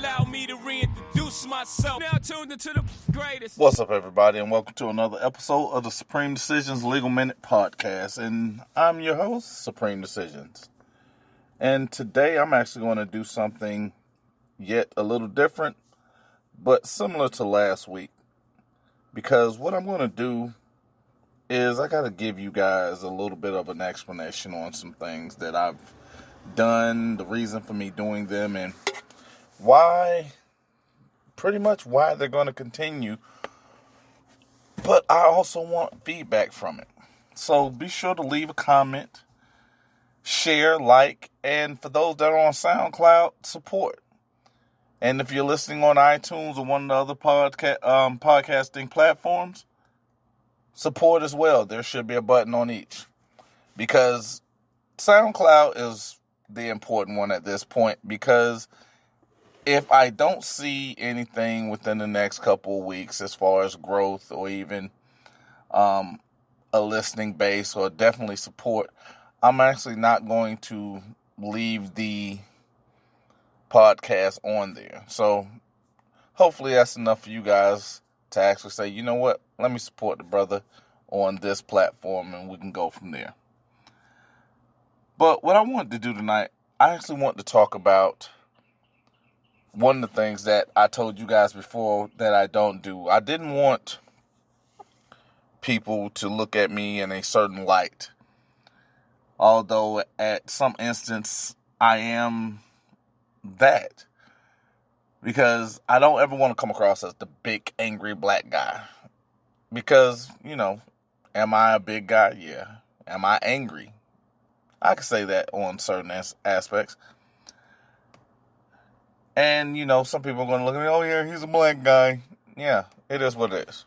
allow me to reintroduce myself. Now tuned into the greatest. What's up, everybody, and welcome to another episode of the Supreme Decisions Legal Minute Podcast. And I'm your host, Supreme Decisions. And today I'm actually going to do something yet a little different, but similar to last week. Because what I'm going to do is I got to give you guys a little bit of an explanation on some things that I've done, the reason for me doing them, and pretty much why they're going to continue. But I also want feedback from it. So be sure to leave a comment, share, like, and for those that are on SoundCloud, support. And if you're listening on iTunes or one of the other podcasting platforms, support as well. There should be a button on each. Because SoundCloud is the important one at this point. Because if I don't see anything within the next couple of weeks as far as growth or even a listening base or definitely support, I'm actually not going to leave the podcast on there. So hopefully that's enough for you guys to actually say, you know what, let me support the brother on this platform and we can go from there. But what I wanted to do tonight, I actually want to talk about one of the things that I told you guys before that I don't do. I didn't want people to look at me in a certain light. Although at some instance I am that. Because I don't ever want to come across as the big angry black guy. Because, am I a big guy? Yeah. Am I angry? I can say that on certain aspects. And, some people are going to look at me, oh yeah, he's a black guy. Yeah, it is what it is.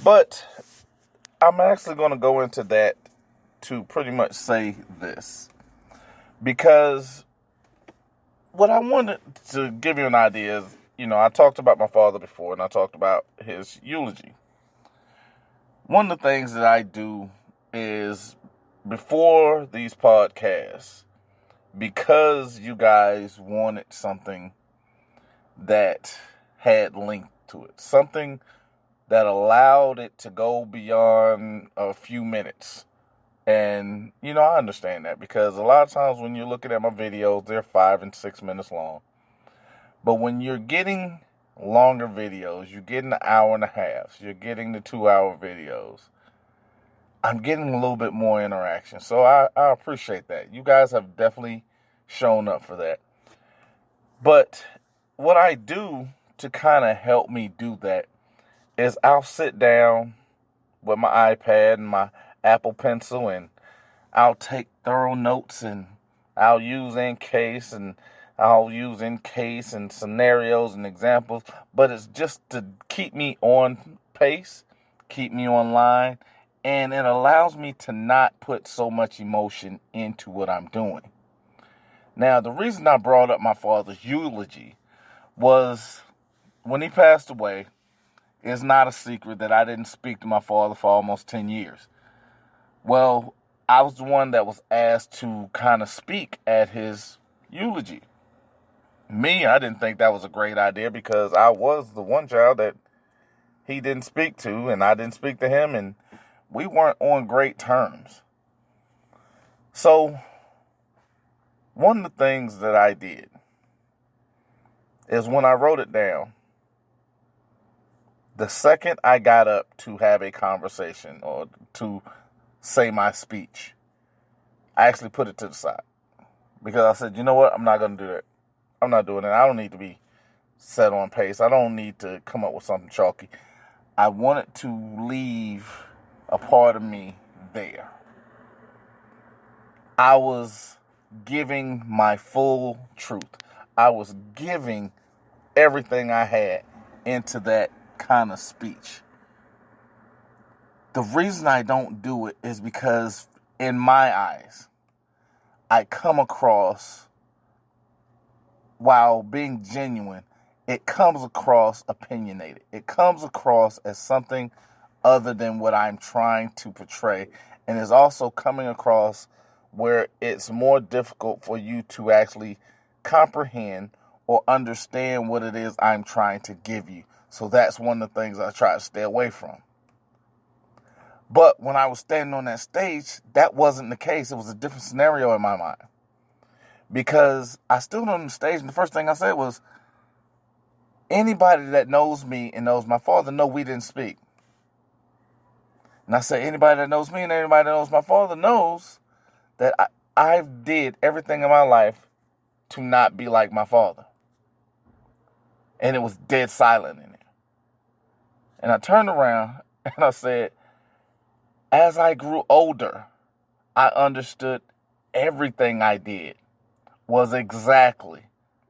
But I'm actually going to go into that to pretty much say this. Because what I wanted to give you an idea is, I talked about my father before and I talked about his eulogy. One of the things that I do is before these podcasts, because you guys wanted something that had length to it, something that allowed it to go beyond a few minutes. And, I understand that because a lot of times when you're looking at my videos, they're 5 and 6 minutes long. But when you're getting longer videos, you're getting an hour and a half, you're getting the 2-hour videos, I'm getting a little bit more interaction. So I appreciate that. You guys have definitely shown up for that. But what I do to kind of help me do that is I'll sit down with my iPad and my Apple Pencil and I'll take thorough notes and I'll use in case and scenarios and examples, but it's just to keep me on pace, keep me online, and it allows me to not put so much emotion into what I'm doing. Now, the reason I brought up my father's eulogy was when he passed away, it's not a secret that I didn't speak to my father for almost 10 years. Well, I was the one that was asked to kind of speak at his eulogy. Me, I didn't think that was a great idea because I was the one child that he didn't speak to and I didn't speak to him and we weren't on great terms. So, one of the things that I did is when I wrote it down, the second I got up to have a conversation or to say my speech, I actually put it to the side. Because I said, you know what? I'm not going to do that. I'm not doing it. I don't need to be set on pace. I don't need to come up with something chalky. I wanted to leave a part of me there. I was giving my full truth. I was giving everything I had into that kind of speech. The reason I don't do it is because in my eyes, I come across, while being genuine, it comes across opinionated. It comes across as something other than what I'm trying to portray. And is also coming across where it's more difficult for you to actually comprehend or understand what it is I'm trying to give you. So that's one of the things I try to stay away from. But when I was standing on that stage, that wasn't the case. It was a different scenario in my mind. Because I stood on the stage and the first thing I said was, anybody that knows me and knows my father know we didn't speak. And I said, anybody that knows me and anybody that knows my father knows that I did everything in my life to not be like my father. And it was dead silent in it. And I turned around and I said, as I grew older, I understood everything I did was exactly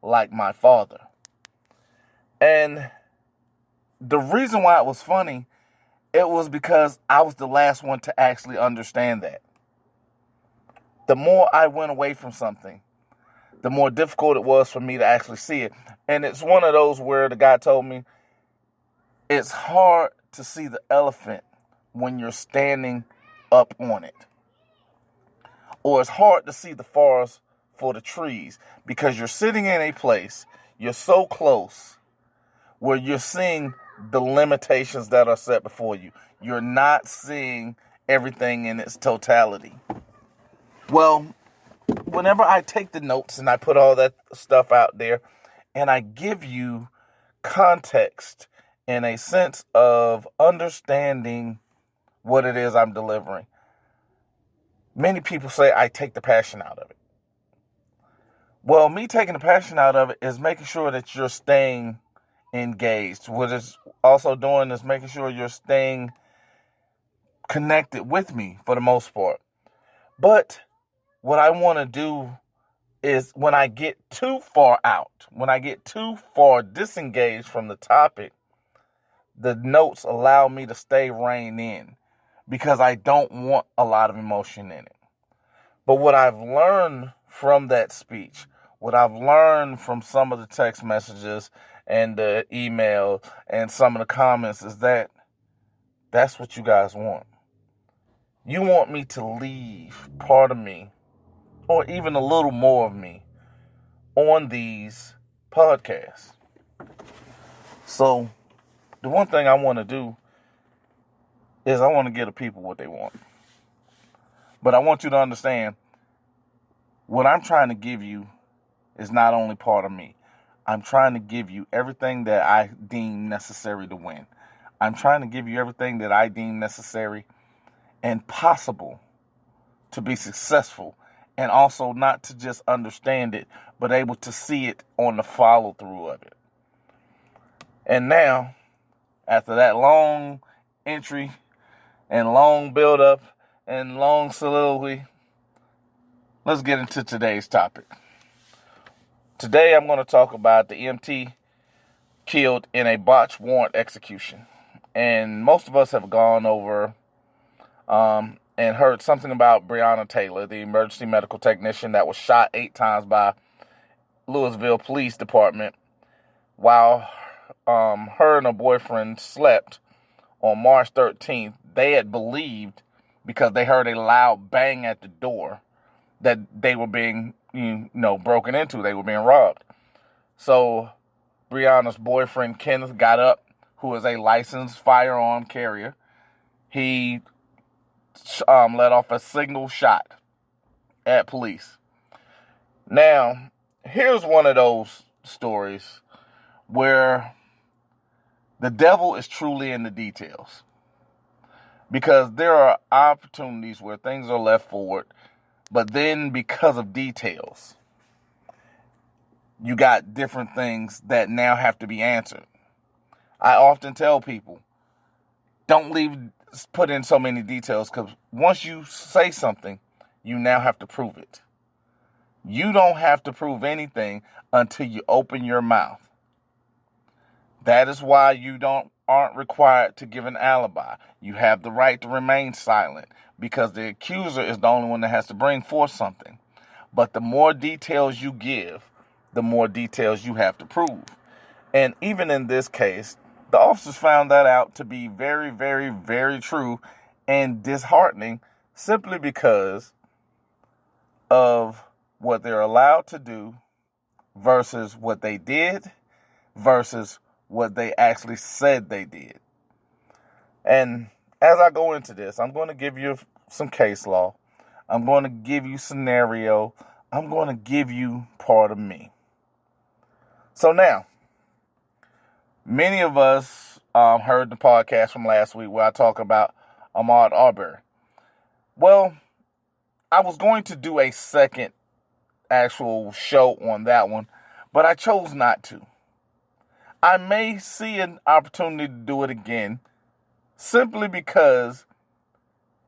like my father. And the reason why it was funny, it was because I was the last one to actually understand that. The more I went away from something, the more difficult it was for me to actually see it. And it's one of those where the guy told me, it's hard to see the elephant when you're standing up on it. Or it's hard to see the forest for the trees because you're sitting in a place, you're so close, where you're seeing the limitations that are set before you. You're not seeing everything in its totality. Well, whenever I take the notes and I put all that stuff out there and I give you context and a sense of understanding what it is I'm delivering, many people say I take the passion out of it. Well, me taking the passion out of it is making sure that you're staying engaged. What it's also doing is making sure you're staying connected with me for the most part. But what I want to do is when I get too far out, when I get too far disengaged from the topic, the notes allow me to stay reined in because I don't want a lot of emotion in it. But what I've learned from that speech, what I've learned from some of the text messages and the email and some of the comments is that that's what you guys want. You want me to leave part of me, or even a little more of me, on these podcasts. So the one thing I want to do is I want to give the people what they want. But I want you to understand, what I'm trying to give you is not only part of me. I'm trying to give you everything that I deem necessary to win. I'm trying to give you everything that I deem necessary and possible to be successful, and also not to just understand it, but able to see it on the follow through of it. And now, after that long entry and long build up and long soliloquy, let's get into today's topic. Today I'm going to talk about the EMT killed in a botched warrant execution. And most of us have gone over and heard something about Breanna Taylor, the emergency medical technician that was shot 8 times by Louisville Police Department while her and her boyfriend slept on March 13th. They had believed, because they heard a loud bang at the door, that they were being broken into. They were being robbed. So Breanna's boyfriend, Kenneth, got up, who is a licensed firearm carrier. He let off a single shot at police. Now, here's one of those stories where the devil is truly in the details. Because there are opportunities where things are left forward, but then because of details, you got different things that now have to be answered. I often tell people, don't put in so many details, because once you say something, you now have to prove it. You don't have to prove anything until you open your mouth. That is why you aren't required to give an alibi. You have the right to remain silent, because the accuser is the only one that has to bring forth something. But the more details you give, the more details you have to prove. And even in this case, the officers found that out to be very, very, very true and disheartening, simply because of what they're allowed to do versus what they did versus what they actually said they did. And as I go into this, I'm going to give you some case law. I'm going to give you scenario. I'm going to give you part of me. So now, many of us heard the podcast from last week where I talk about Ahmaud Arbery. Well, I was going to do a second actual show on that one, but I chose not to. I may see an opportunity to do it again, simply because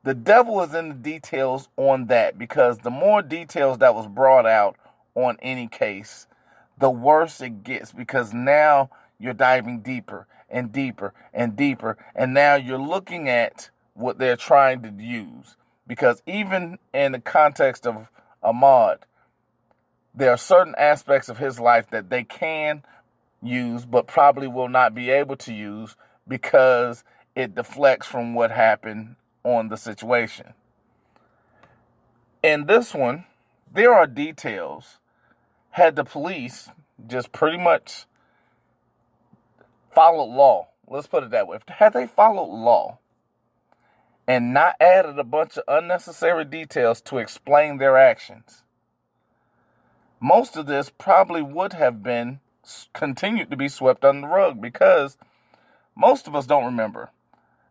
the devil is in the details on that, because the more details that was brought out on any case, the worse it gets, because now you're diving deeper and deeper and deeper, and now you're looking at what they're trying to use. Because even in the context of Ahmaud, there are certain aspects of his life that they can use, but probably will not be able to use because it deflects from what happened on the situation. In this one, there are details. Had the police just pretty much followed law, let's put it that way, had they followed law and not added a bunch of unnecessary details to explain their actions, most of this probably would have been continued to be swept under the rug, because most of us don't remember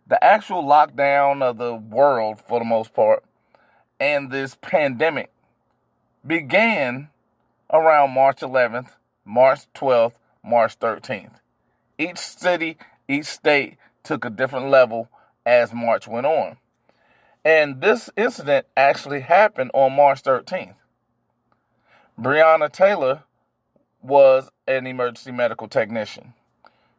the actual lockdown of the world, for the most part, and this pandemic began around March 11th, March 12th, March 13th. Each city, each state took a different level as March went on. And this incident actually happened on March 13th. Breanna Taylor was an emergency medical technician.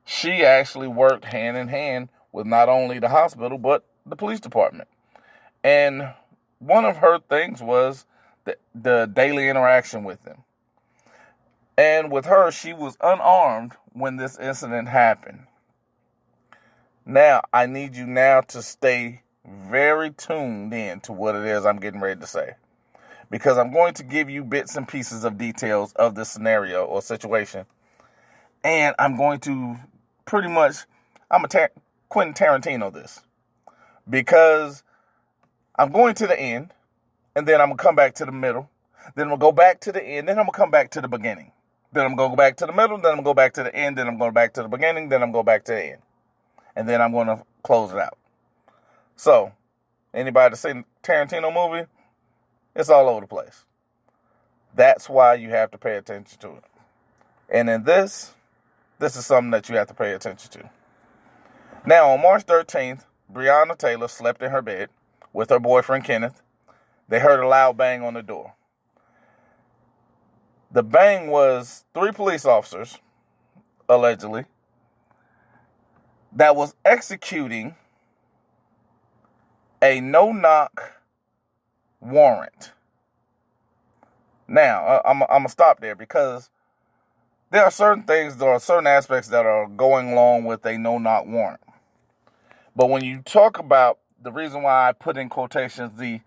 She actually worked hand in hand with not only the hospital, but the police department. And one of her things was the daily interaction with them. And with her, she was unarmed when this incident happened. Now, I need you now to stay very tuned in to what it is I'm getting ready to say, because I'm going to give you bits and pieces of details of this scenario or situation. And I'm going to pretty much, I'm a Quentin Tarantino this, because I'm going to the end, and then I'm going to come back to the middle, then I'm going to go back to the end, then I'm going to come back to the beginning. Then I'm going to go back to the middle, then I'm going to go back to the end, then I'm going back to the beginning, then I'm going back to the end. And then I'm going to close it out. So, anybody that's seen Tarantino movie, it's all over the place. That's why you have to pay attention to it. And in this is something that you have to pay attention to. Now, on March 13th, Breanna Taylor slept in her bed with her boyfriend, Kenneth. They heard a loud bang on the door. The bang was 3 police officers, allegedly, that was executing a no-knock warrant. Now, I'm going to stop there, because there are certain things, there are certain aspects that are going along with a no-knock warrant. But when you talk about the reason why I put in quotations the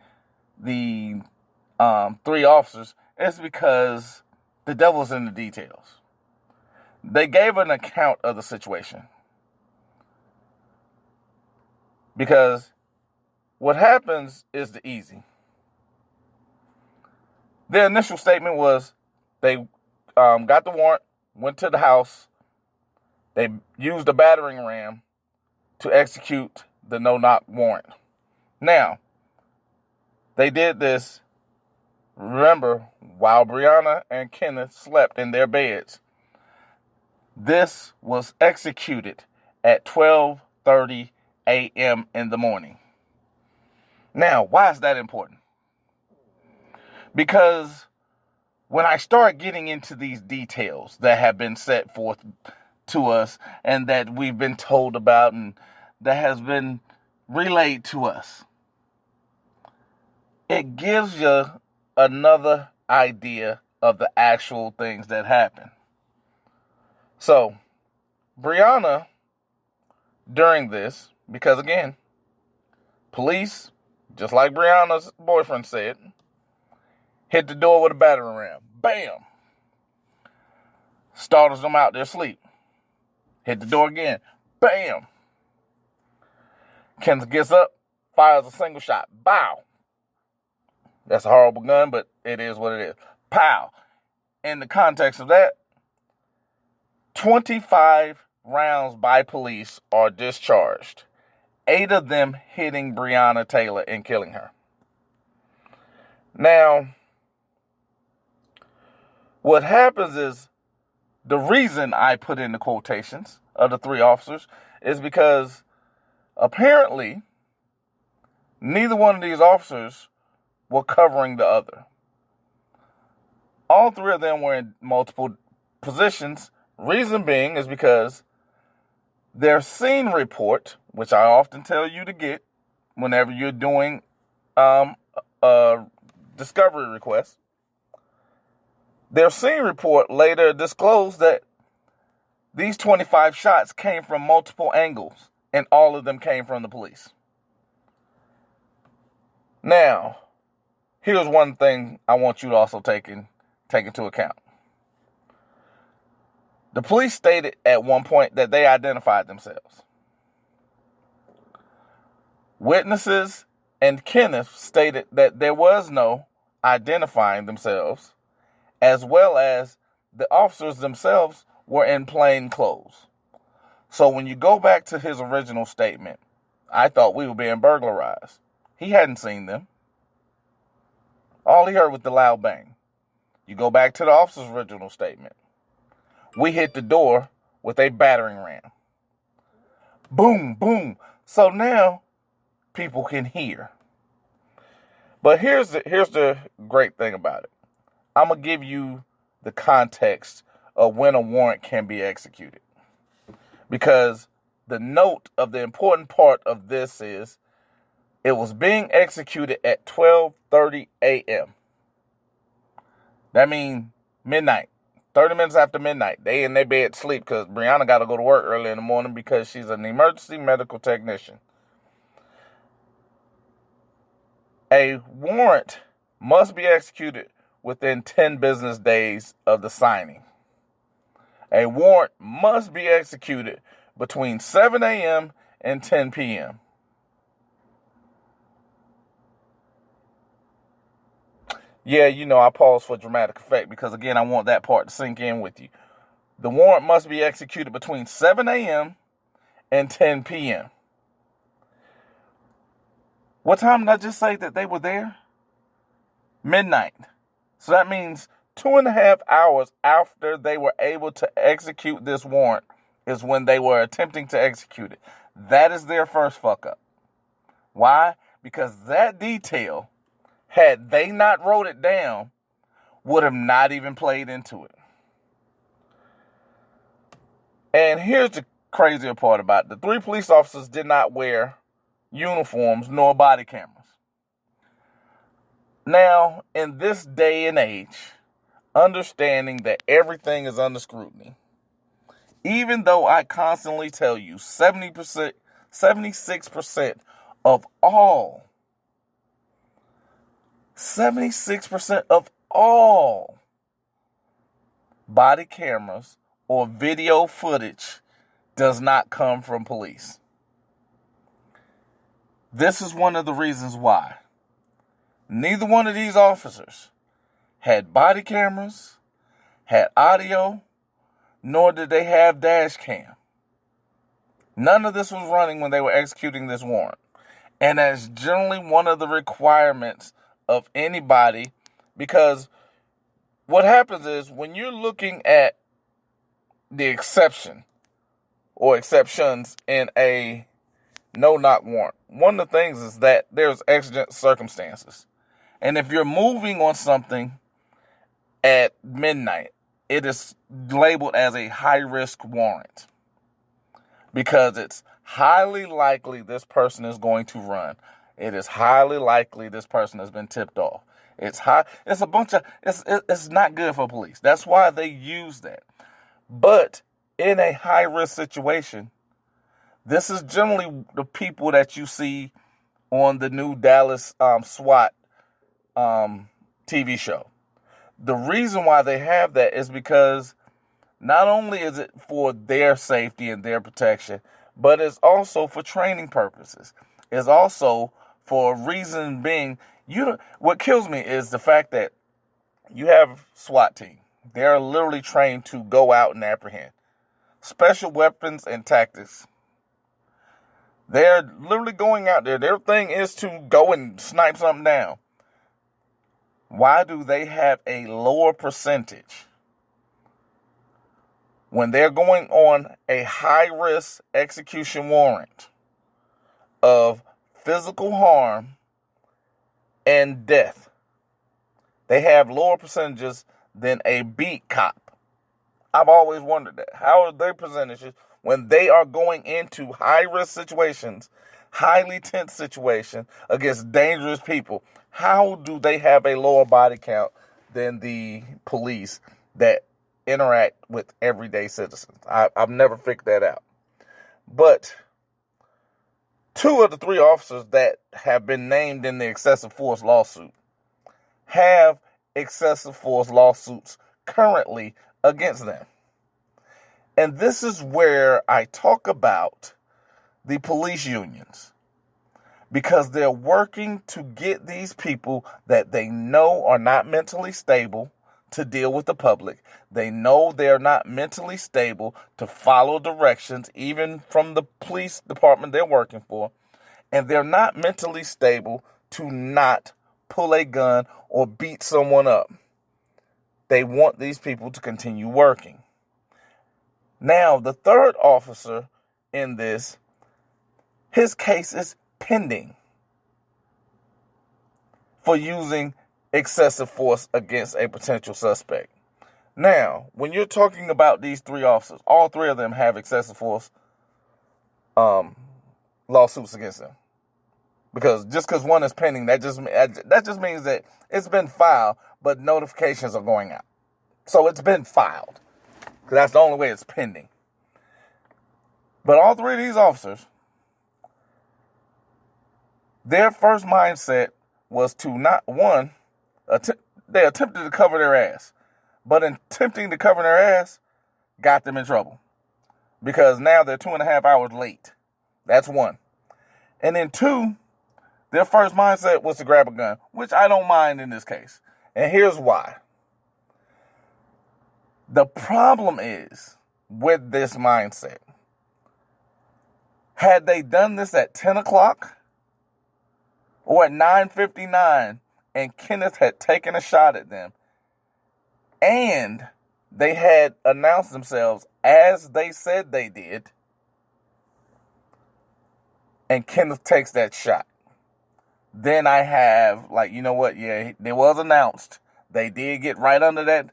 3 officers, is because the devil's in the details. They gave an account of the situation. Because what happens is the easy. Their initial statement was they got the warrant, went to the house, they used a battering ram to execute the no-knock warrant. Now, they did this, remember, while Breanna and Kenneth slept in their beds. This was executed at 12:30 a.m. in the morning. Now, why is that important? Because when I start getting into these details that have been set forth to us and that we've been told about and that has been relayed to us, it gives you another idea of the actual things that happen. So, Breanna, during this, because again, police, just like Breanna's boyfriend said, hit the door with a battering ram. Bam! Startles them out their sleep. Hit the door again. Bam! Kenneth gets up, fires a single shot. Bow! That's a horrible gun, but it is what it is. Pow! In the context of that, 25 rounds by police are discharged. 8 of them hitting Breanna Taylor and killing her. Now, what happens is, the reason I put in the quotations of the 3 officers is because apparently neither one of these officers were covering the other. All 3 of them were in multiple positions. Reason being is because their scene report, which I often tell you to get whenever you're doing a discovery request, their scene report later disclosed that these 25 shots came from multiple angles, and all of them came from the police. Now, here's one thing I want you to also take into account. The police stated at one point that they identified themselves. Witnesses and Kenneth stated that there was no identifying themselves, as well as the officers themselves were in plain clothes. So when you go back to his original statement, I thought we were being burglarized. He hadn't seen them. All he heard was the loud bang. You go back to the officer's original statement. We hit the door with a battering ram. Boom, boom. So now people can hear. But here's the great thing about it. I'm going to give you the context of when a warrant can be executed. Because the note of the important part of this is it was being executed at 12:30 a.m. That means midnight. 30 minutes after midnight. They in their bed sleep because Breanna got to go to work early in the morning because she's an emergency medical technician. A warrant must be executed within 10 business days of the signing. A warrant must be executed between 7 a.m. and 10 p.m. Yeah, I pause for dramatic effect because, again, I want that part to sink in with you. The warrant must be executed between 7 a.m. and 10 p.m. What time did I just say that they were there? Midnight. So that means 2.5 hours after they were able to execute this warrant is when they were attempting to execute it. That is their first fuck up. Why? Because that detail, had they not wrote it down, would have not even played into it. And here's the crazier part about it. The 3 police officers did not wear uniforms nor body cameras. Now, in this day and age, understanding that everything is under scrutiny, even though I constantly tell you 70%, 76% of all 76% of all body cameras or video footage does not come from police. This is one of the reasons why. Neither one of these officers had body cameras, had audio, nor did they have dash cam. None of this was running when they were executing this warrant. And that's generally one of the requirements of anybody, because what happens is when you're looking at the exception or exceptions in a no-knock warrant, one of the things is that there's exigent circumstances. And if you're moving on something at midnight, it is labeled as a high-risk warrant because it's highly likely this person is going to run. It is highly likely this person has been tipped off. It's not good for police. That's why they use that. But in a high-risk situation, this is generally the people that you see on the new Dallas SWAT TV show. The reason why they have that is because Not only is it for their safety and their protection, but it's also for training purposes. It's also for a reason being, what kills me is the fact that you have SWAT team. They're literally trained to go out and apprehend. Special weapons and tactics. They're literally going out there. Their thing is to go and snipe something down. Why do they have a lower percentage when they're going on a high-risk execution warrant of physical harm and death? They have lower percentages than a beat cop. I've always wondered that. How are their percentages when they are going into high-risk situations, highly tense situations against dangerous people? How do they have a lower body count than the police that interact with everyday citizens? I've never figured that out. But 2 of the 3 officers that have been named in the excessive force lawsuit have excessive force lawsuits currently against them. And this is where I talk about the police unions, because they're working to get these people that they know are not mentally stable to deal with the public. They know they're not mentally stable to follow directions, even from the police department they're working for. And they're not mentally stable to not pull a gun or beat someone up. They want these people to continue working. Now, the 3rd officer in this, his case is pending for using excessive force against a potential suspect. Now, when you're talking about these 3 officers, all 3 of them have excessive force lawsuits against them. Because just because one is pending, that just means that it's been filed, but notifications are going out. So it's been filed. Because that's the only way it's pending. But all 3 of these officers, their first mindset was to not, one, they attempted to cover their ass. But in attempting to cover their ass, got them in trouble. Because now they're 2.5 hours late. That's one. And then 2, their first mindset was to grab a gun, which I don't mind in this case. And here's why. The problem is with this mindset. Had they done this at 10 o'clock or at 9:59 and Kenneth had taken a shot at them and they had announced themselves as they said they did, and Kenneth takes that shot, then I have, like, you know what? Yeah, it was announced. They did get right under that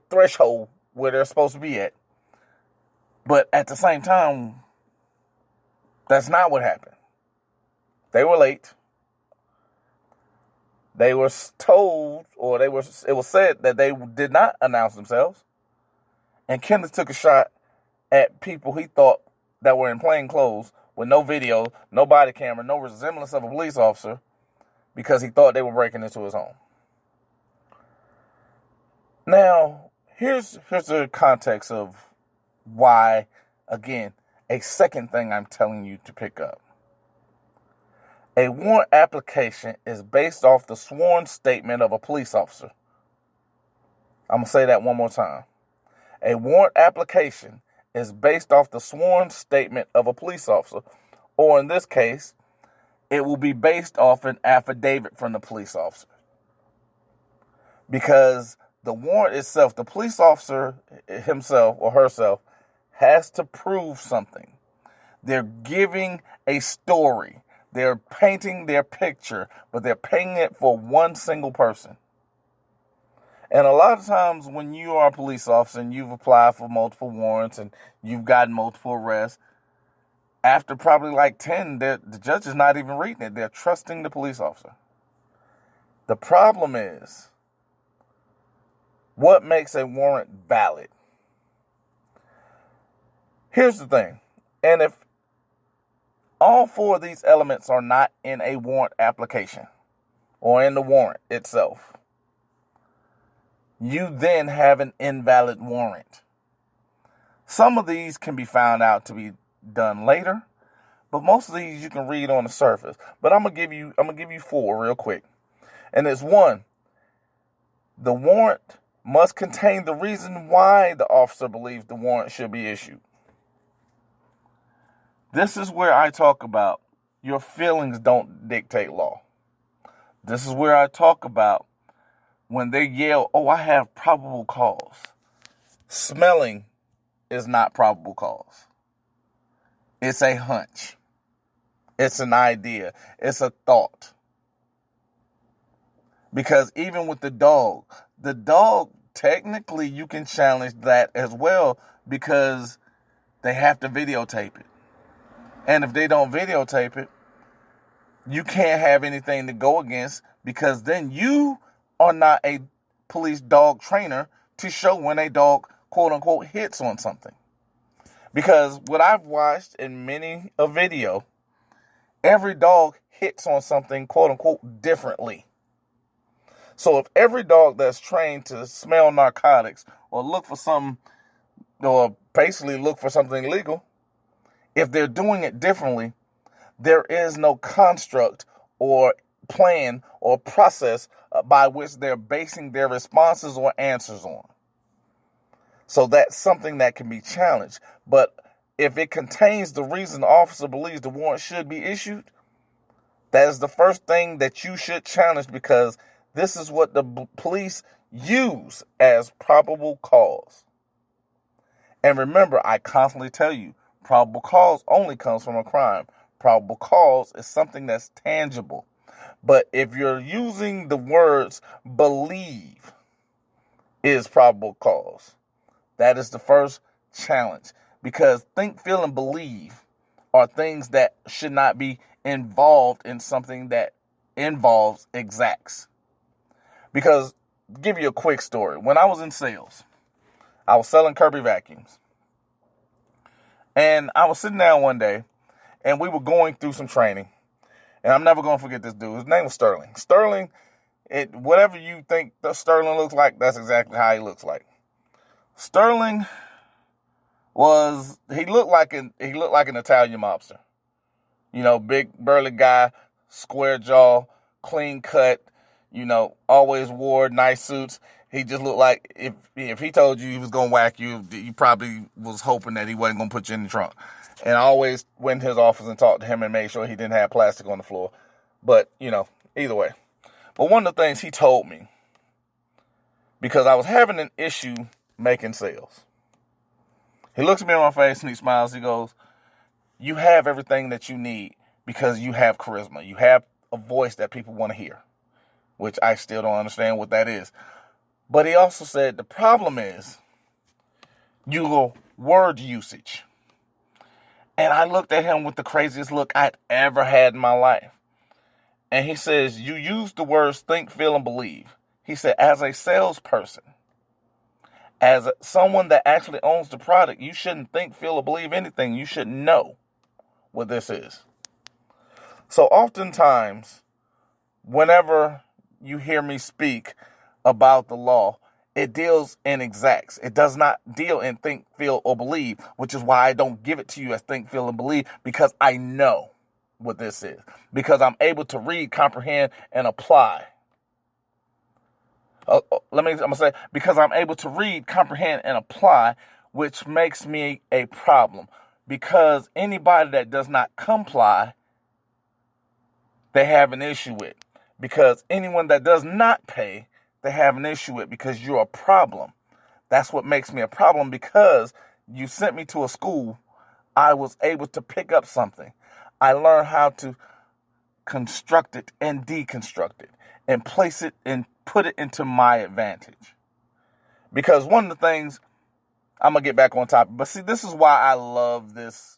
threshold where they're supposed to be at. But at the same time, that's not what happened. They were late. They were told, or it was said that they did not announce themselves. And Kenneth took a shot at people he thought that were in plain clothes with no video, no body camera, no resemblance of a police officer, because he thought they were breaking into his home. Now, here's the context of why, again, a second thing I'm telling you to pick up. A warrant application is based off the sworn statement of a police officer. I'm going to say that one more time. A warrant application is based off the sworn statement of a police officer, or in this case, it will be based off an affidavit from the police officer. Because the warrant itself, the police officer himself or herself has to prove something. They're giving a story. They're painting their picture, but they're painting it for one single person. And a lot of times when you are a police officer and you've applied for multiple warrants and you've gotten multiple arrests, after probably like 10, the judge is not even reading it. They're trusting the police officer. The problem is, what makes a warrant valid? Here's the thing. And if all 4 of these elements are not in a warrant application or in the warrant itself, you then have an invalid warrant. Some of these can be found out to be done later, but most of these you can read on the surface. But I'm gonna give you 4 real quick. And it's 1, the warrant must contain the reason why the officer believes the warrant should be issued. This is where I talk about your feelings don't dictate law. This is where I talk about when they yell, "Oh, I have probable cause." Smelling is not probable cause. It's a hunch. It's an idea. It's a thought. Because even with the dog, technically you can challenge that as well because they have to videotape it. And if they don't videotape it, you can't have anything to go against because then you are not a police dog trainer to show when a dog, quote unquote, hits on something. Because what I've watched in many a video, every dog hits on something, quote unquote, differently. So if every dog that's trained to smell narcotics or look for something, or basically look for something illegal, if they're doing it differently, there is no construct or plan or process by which they're basing their responses or answers on. So that's something that can be challenged. But if it contains the reason the officer believes the warrant should be issued, that is the first thing that you should challenge because this is what the police use as probable cause. And remember, I constantly tell you, probable cause only comes from a crime. Probable cause is something that's tangible. But if you're using the words believe is probable cause, that is the first challenge. Because think, feel, and believe are things that should not be involved in something that involves exacts. Because, give you a quick story. When I was in sales, I was selling Kirby vacuums. And I was sitting down one day, and we were going through some training. And I'm never going to forget this dude. His name was Sterling. Sterling, whatever you think Sterling looks like, that's exactly how he looks like. Sterling he looked like an Italian mobster. You know, big, burly guy, square jaw, clean cut, always wore nice suits. He just looked like if he told you he was going to whack you, you probably was hoping that he wasn't going to put you in the trunk. And I always went to his office and talked to him and made sure he didn't have plastic on the floor. But, either way. But one of the things he told me, because I was having an issue making sales. He looks at me in my face and he smiles. He goes, "You have everything that you need because you have charisma. You have a voice that people want to hear," which I still don't understand what that is. But he also said the problem is your word usage. And I looked at him with the craziest look I'd ever had in my life. And he says, "You use the words think, feel, and believe." He said, as a salesperson, as someone that actually owns the product, you shouldn't think, feel, or believe anything. You should know what this is. So oftentimes, whenever you hear me speak about the law, it deals in exacts. It does not deal in think, feel, or believe, which is why I don't give it to you as think, feel, and believe, because I know what this is. Because I'm able to read, comprehend, and apply. Because I'm able to read, comprehend, and apply, which makes me a problem. Because anybody that does not comply, they have an issue with. Because anyone that does not pay, they have an issue with, because you're a problem. That's what makes me a problem, because you sent me to a school. I was able to pick up something. I learned how to construct it and deconstruct it and place it and put it into my advantage. Because one of the things, I'm going to get back on topic, but see, this is why I love this,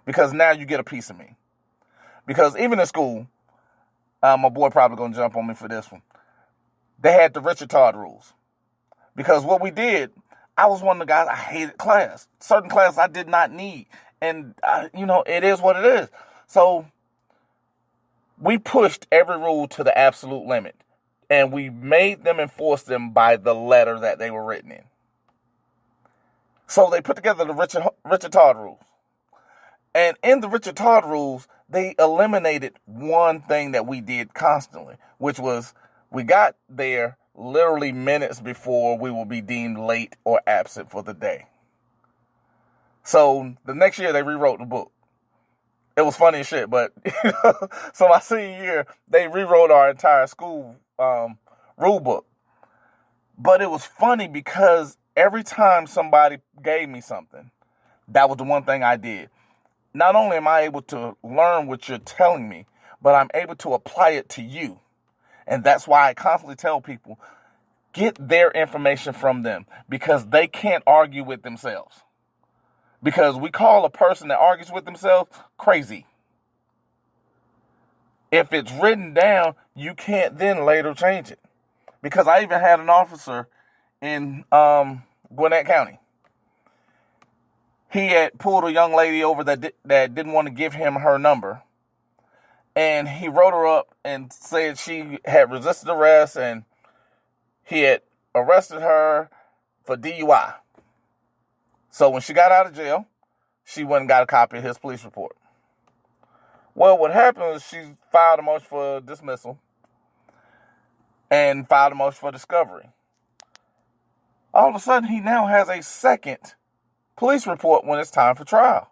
because now you get a piece of me. Because even in school, my boy probably going to jump on me for this one. They had the Richard Todd rules. Because what we did, I was one of the guys, I hated class. Certain classes I did not need. And, it is what it is. So we pushed every rule to the absolute limit. And we made them enforce them by the letter that they were written in. So they put together the Richard Todd rules. And in the Richard Todd rules, they eliminated one thing that we did constantly, which was we got there literally minutes before we will be deemed late or absent for the day. So the next year they rewrote the book. It was funny as shit, but so my senior year, they rewrote our entire school rule book. But it was funny because every time somebody gave me something, that was the one thing I did. Not only am I able to learn what you're telling me, but I'm able to apply it to you. And that's why I constantly tell people, get their information from them, because they can't argue with themselves. Because we call a person that argues with themselves crazy. If it's written down, you can't then later change it. Because I even had an officer in Gwinnett County. He had pulled a young lady over that didn't want to give him her number. And he wrote her up and said she had resisted arrest and he had arrested her for DUI. So when she got out of jail, she went and got a copy of his police report. Well, what happened was she filed a motion for dismissal and filed a motion for discovery. All of a sudden, he now has a second police report when it's time for trial.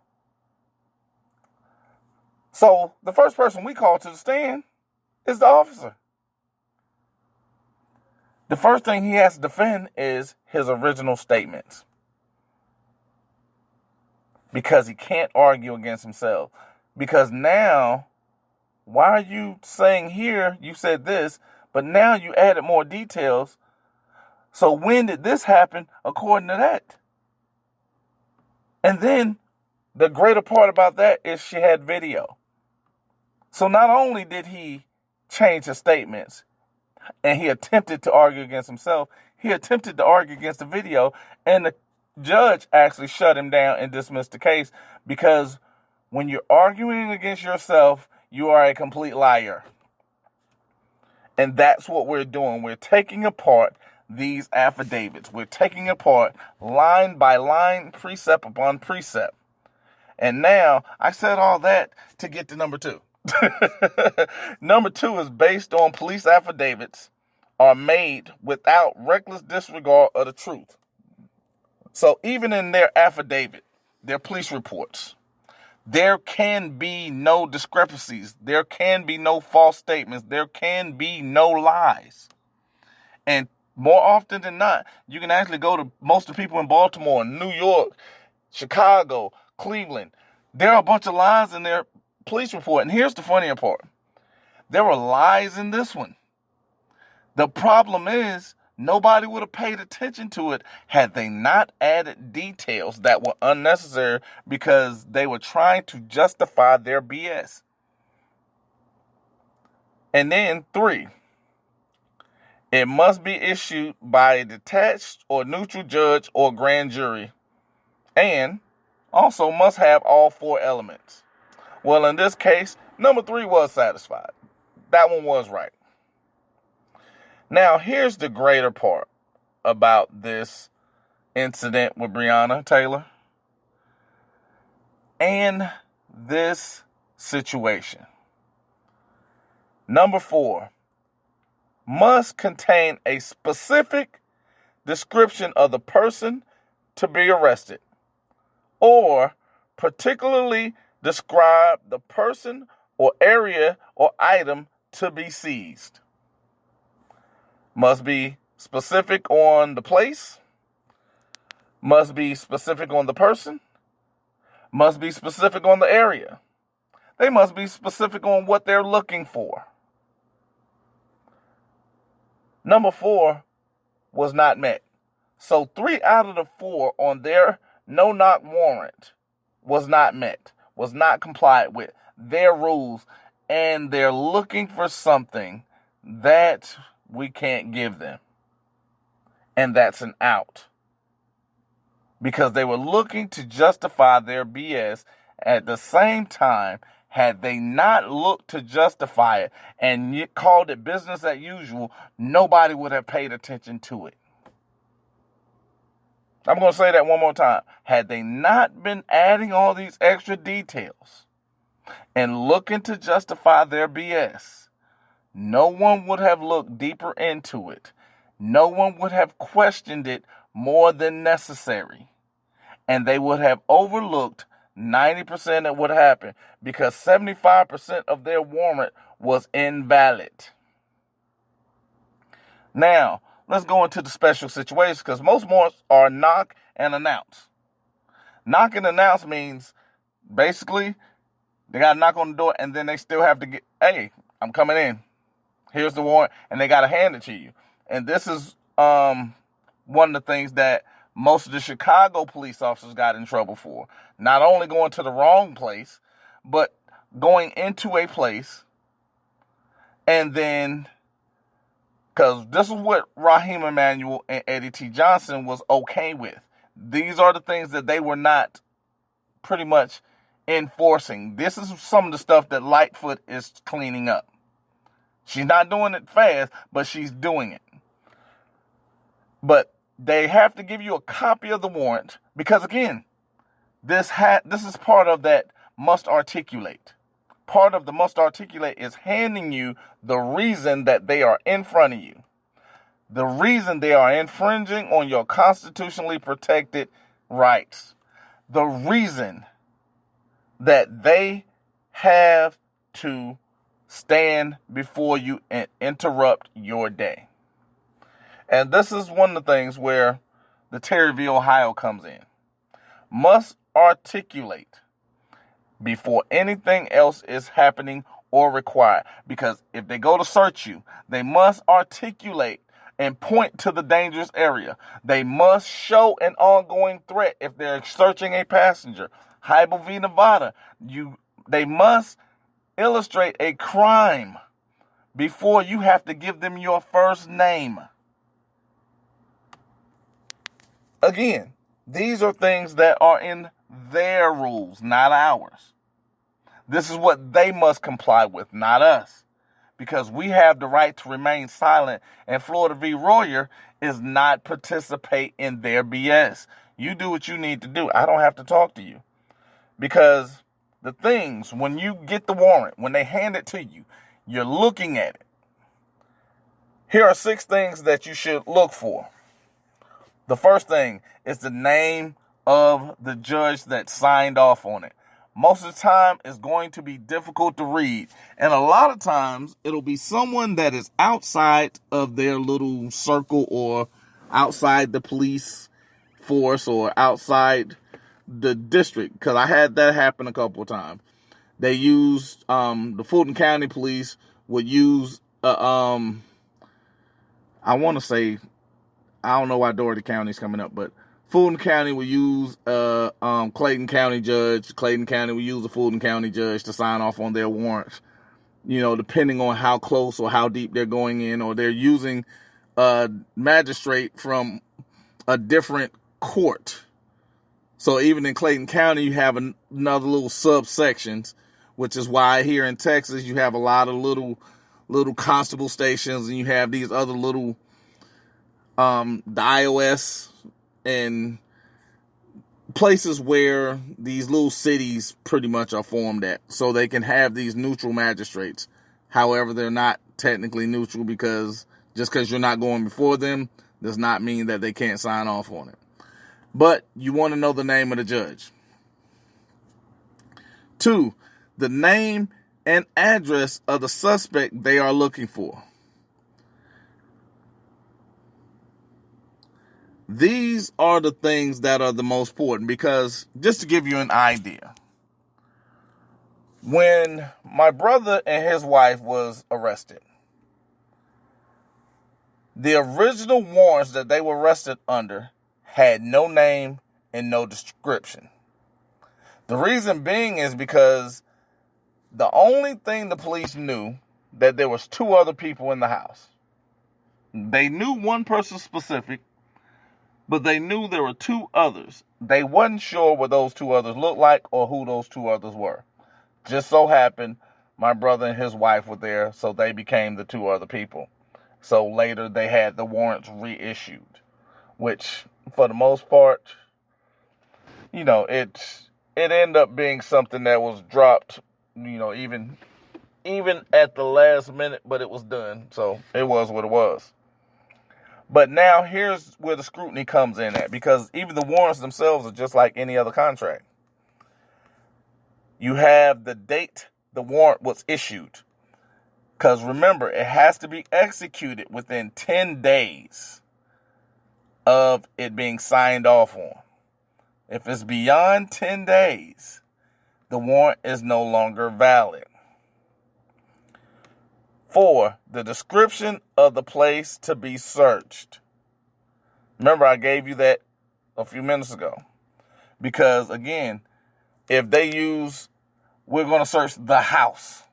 So the first person we call to the stand is the officer. The first thing he has to defend is his original statements. Because he can't argue against himself. Because now, why are you saying here you said this, but now you added more details? So when did this happen according to that? And then the greater part about that is she had video. So not only did he change his statements and he attempted to argue against himself, he attempted to argue against the video, and the judge actually shut him down and dismissed the case, because when you're arguing against yourself, you are a complete liar. And that's what we're doing. We're taking apart these affidavits. We're taking apart line by line, precept upon precept. And now I said all that to get to number 2. Number 2 is based on police affidavits are made without reckless disregard of the truth. So even in their affidavit, their police reports, there can be no discrepancies. There can be no false statements. There can be no lies. And more often than not, you can actually go to most of the people in Baltimore, New York, Chicago, Cleveland. There are a bunch of lies in their police report. And here's the funnier part. There were lies in this one. The problem is, nobody would have paid attention to it had they not added details that were unnecessary because they were trying to justify their BS. And then 3, it must be issued by a detached or neutral judge or grand jury, and also must have all 4 elements. Well, in this case, number 3 was satisfied. That one was right. Now, here's the greater part about this incident with Breanna Taylor and this situation. Number 4 must contain a specific description of the person to be arrested, or particularly describe the person or area or item to be seized. Must be specific on the place, must be specific on the person, must be specific on the area. They must be specific on what they're looking for. Number 4 was not met. So 3 out of the 4 on their no-knock warrant was not met, was not complied with their rules, and they're looking for something that we can't give them. And that's an out. Because they were looking to justify their BS at the same time had they not looked to justify it and called it business as usual, nobody would have paid attention to it. I'm going to say that one more time. Had they not been adding all these extra details and looking to justify their BS, no one would have looked deeper into it. No one would have questioned it more than necessary. And they would have overlooked 90% of what happened because 75% of their warrant was invalid. Now, let's go into the special situations because most warrants are knock and announce. Knock and announce means basically they got to knock on the door and then they still have to hey, I'm coming in. Here's the warrant, and they got to hand it to you. And this is one of the things that most of the Chicago police officers got in trouble for. Not only going to the wrong place, but going into a place and then, because this is what Raheem Emanuel and Eddie T. Johnson was okay with. These are the things that they were not pretty much enforcing. This is some of the stuff that Lightfoot is cleaning up. She's not doing it fast, but she's doing it. But they have to give you a copy of the warrant because, again, this is part of that must articulate. Part of the must articulate is handing you the reason that they are in front of you. The reason they are infringing on your constitutionally protected rights. The reason that they have to stand before you and interrupt your day. And this is one of the things where the Terry v. Ohio comes in. Must articulate before anything else is happening or required. Because if they go to search you, they must articulate and point to the dangerous area. They must show an ongoing threat if they're searching a passenger. Hybel v. Nevada, they must illustrate a crime before you have to give them your first name. Again, these are things that are in their rules, not ours. This is what they must comply with, not us. Because we have the right to remain silent, and Florida v. Royer is not participate in their BS. You do what you need to do. I don't have to talk to you. Because the things, when you get the warrant, when they hand it to you, you're looking at it. Here are 6 things that you should look for. The first thing is the name of the judge that signed off on it. Most of the time, it's going to be difficult to read. And a lot of times, it'll be someone that is outside of their little circle or outside the police force or outside the district. Because I had that happen a couple of times. They used, the Fulton County police would use, I want to say, I don't know why Doherty County is coming up, but Fulton County will use Clayton County judge. Clayton County will use a Fulton County judge to sign off on their warrants. You know, depending on how close or how deep they're going in, or they're using a magistrate from a different court. So even in Clayton County, you have another little subsections, which is why here in Texas you have a lot of little constable stations, and you have these other little the iOS and places where these little cities pretty much are formed at, so they can have these neutral magistrates. However, they're not technically neutral because just because you're not going before them does not mean that they can't sign off on it. But you want to know the name of the judge. 2, the name and address of the suspect they are looking for. These are the things that are the most important because, just to give you an idea, when my brother and his wife was arrested, the original warrants that they were arrested under had no name and no description. The reason being is because the only thing the police knew that there was 2 other people in the house. They knew one person specific, but they knew there were 2 others. They wasn't sure what those 2 others looked like or who those 2 others were. Just so happened my brother and his wife were there, so they became the two other people. So later they had the warrants reissued, which for the most part, it ended up being something that was dropped, even at the last minute, but it was done. So it was what it was. But now here's where the scrutiny comes in at, because even the warrants themselves are just like any other contract. You have the date the warrant was issued. Because remember, it has to be executed within 10 days of it being signed off on. If it's beyond 10 days, the warrant is no longer valid. 4, the description of the place to be searched. Remember, I gave you that a few minutes ago. Because, again, if they use, we're going to search the house,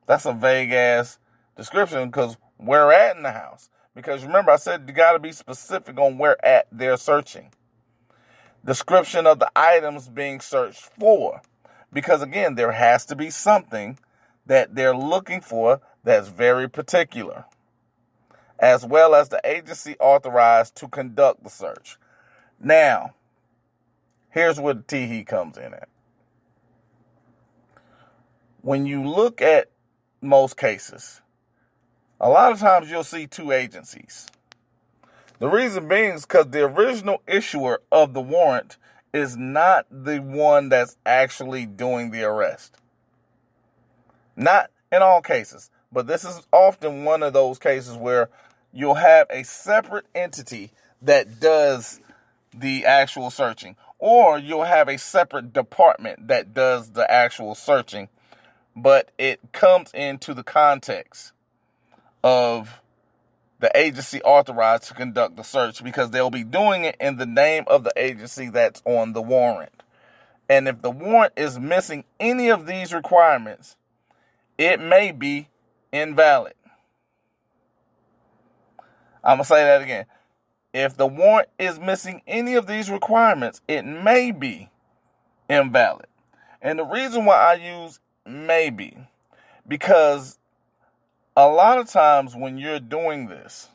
that's a vague-ass description, because where at in the house? Because remember, I said you got to be specific on where at they're searching. Description of the items being searched for. Because, again, there has to be something that they're looking for that's very particular. As well as the agency authorized to conduct the search. Now, here's where the tee-hee comes in at. When you look at most cases, a lot of times you'll see 2 agencies. The reason being is because the original issuer of the warrant is not the one that's actually doing the arrest. Not in all cases, but this is often one of those cases where you'll have a separate entity that does the actual searching, or you'll have a separate department that does the actual searching, but it comes into the context of the agency authorized to conduct the search, because they'll be doing it in the name of the agency that's on the warrant. And if the warrant is missing any of these requirements, it may be invalid. I'm going to say that again. If the warrant is missing any of these requirements, it may be invalid. And the reason why I use maybe, because a lot of times when you're doing this,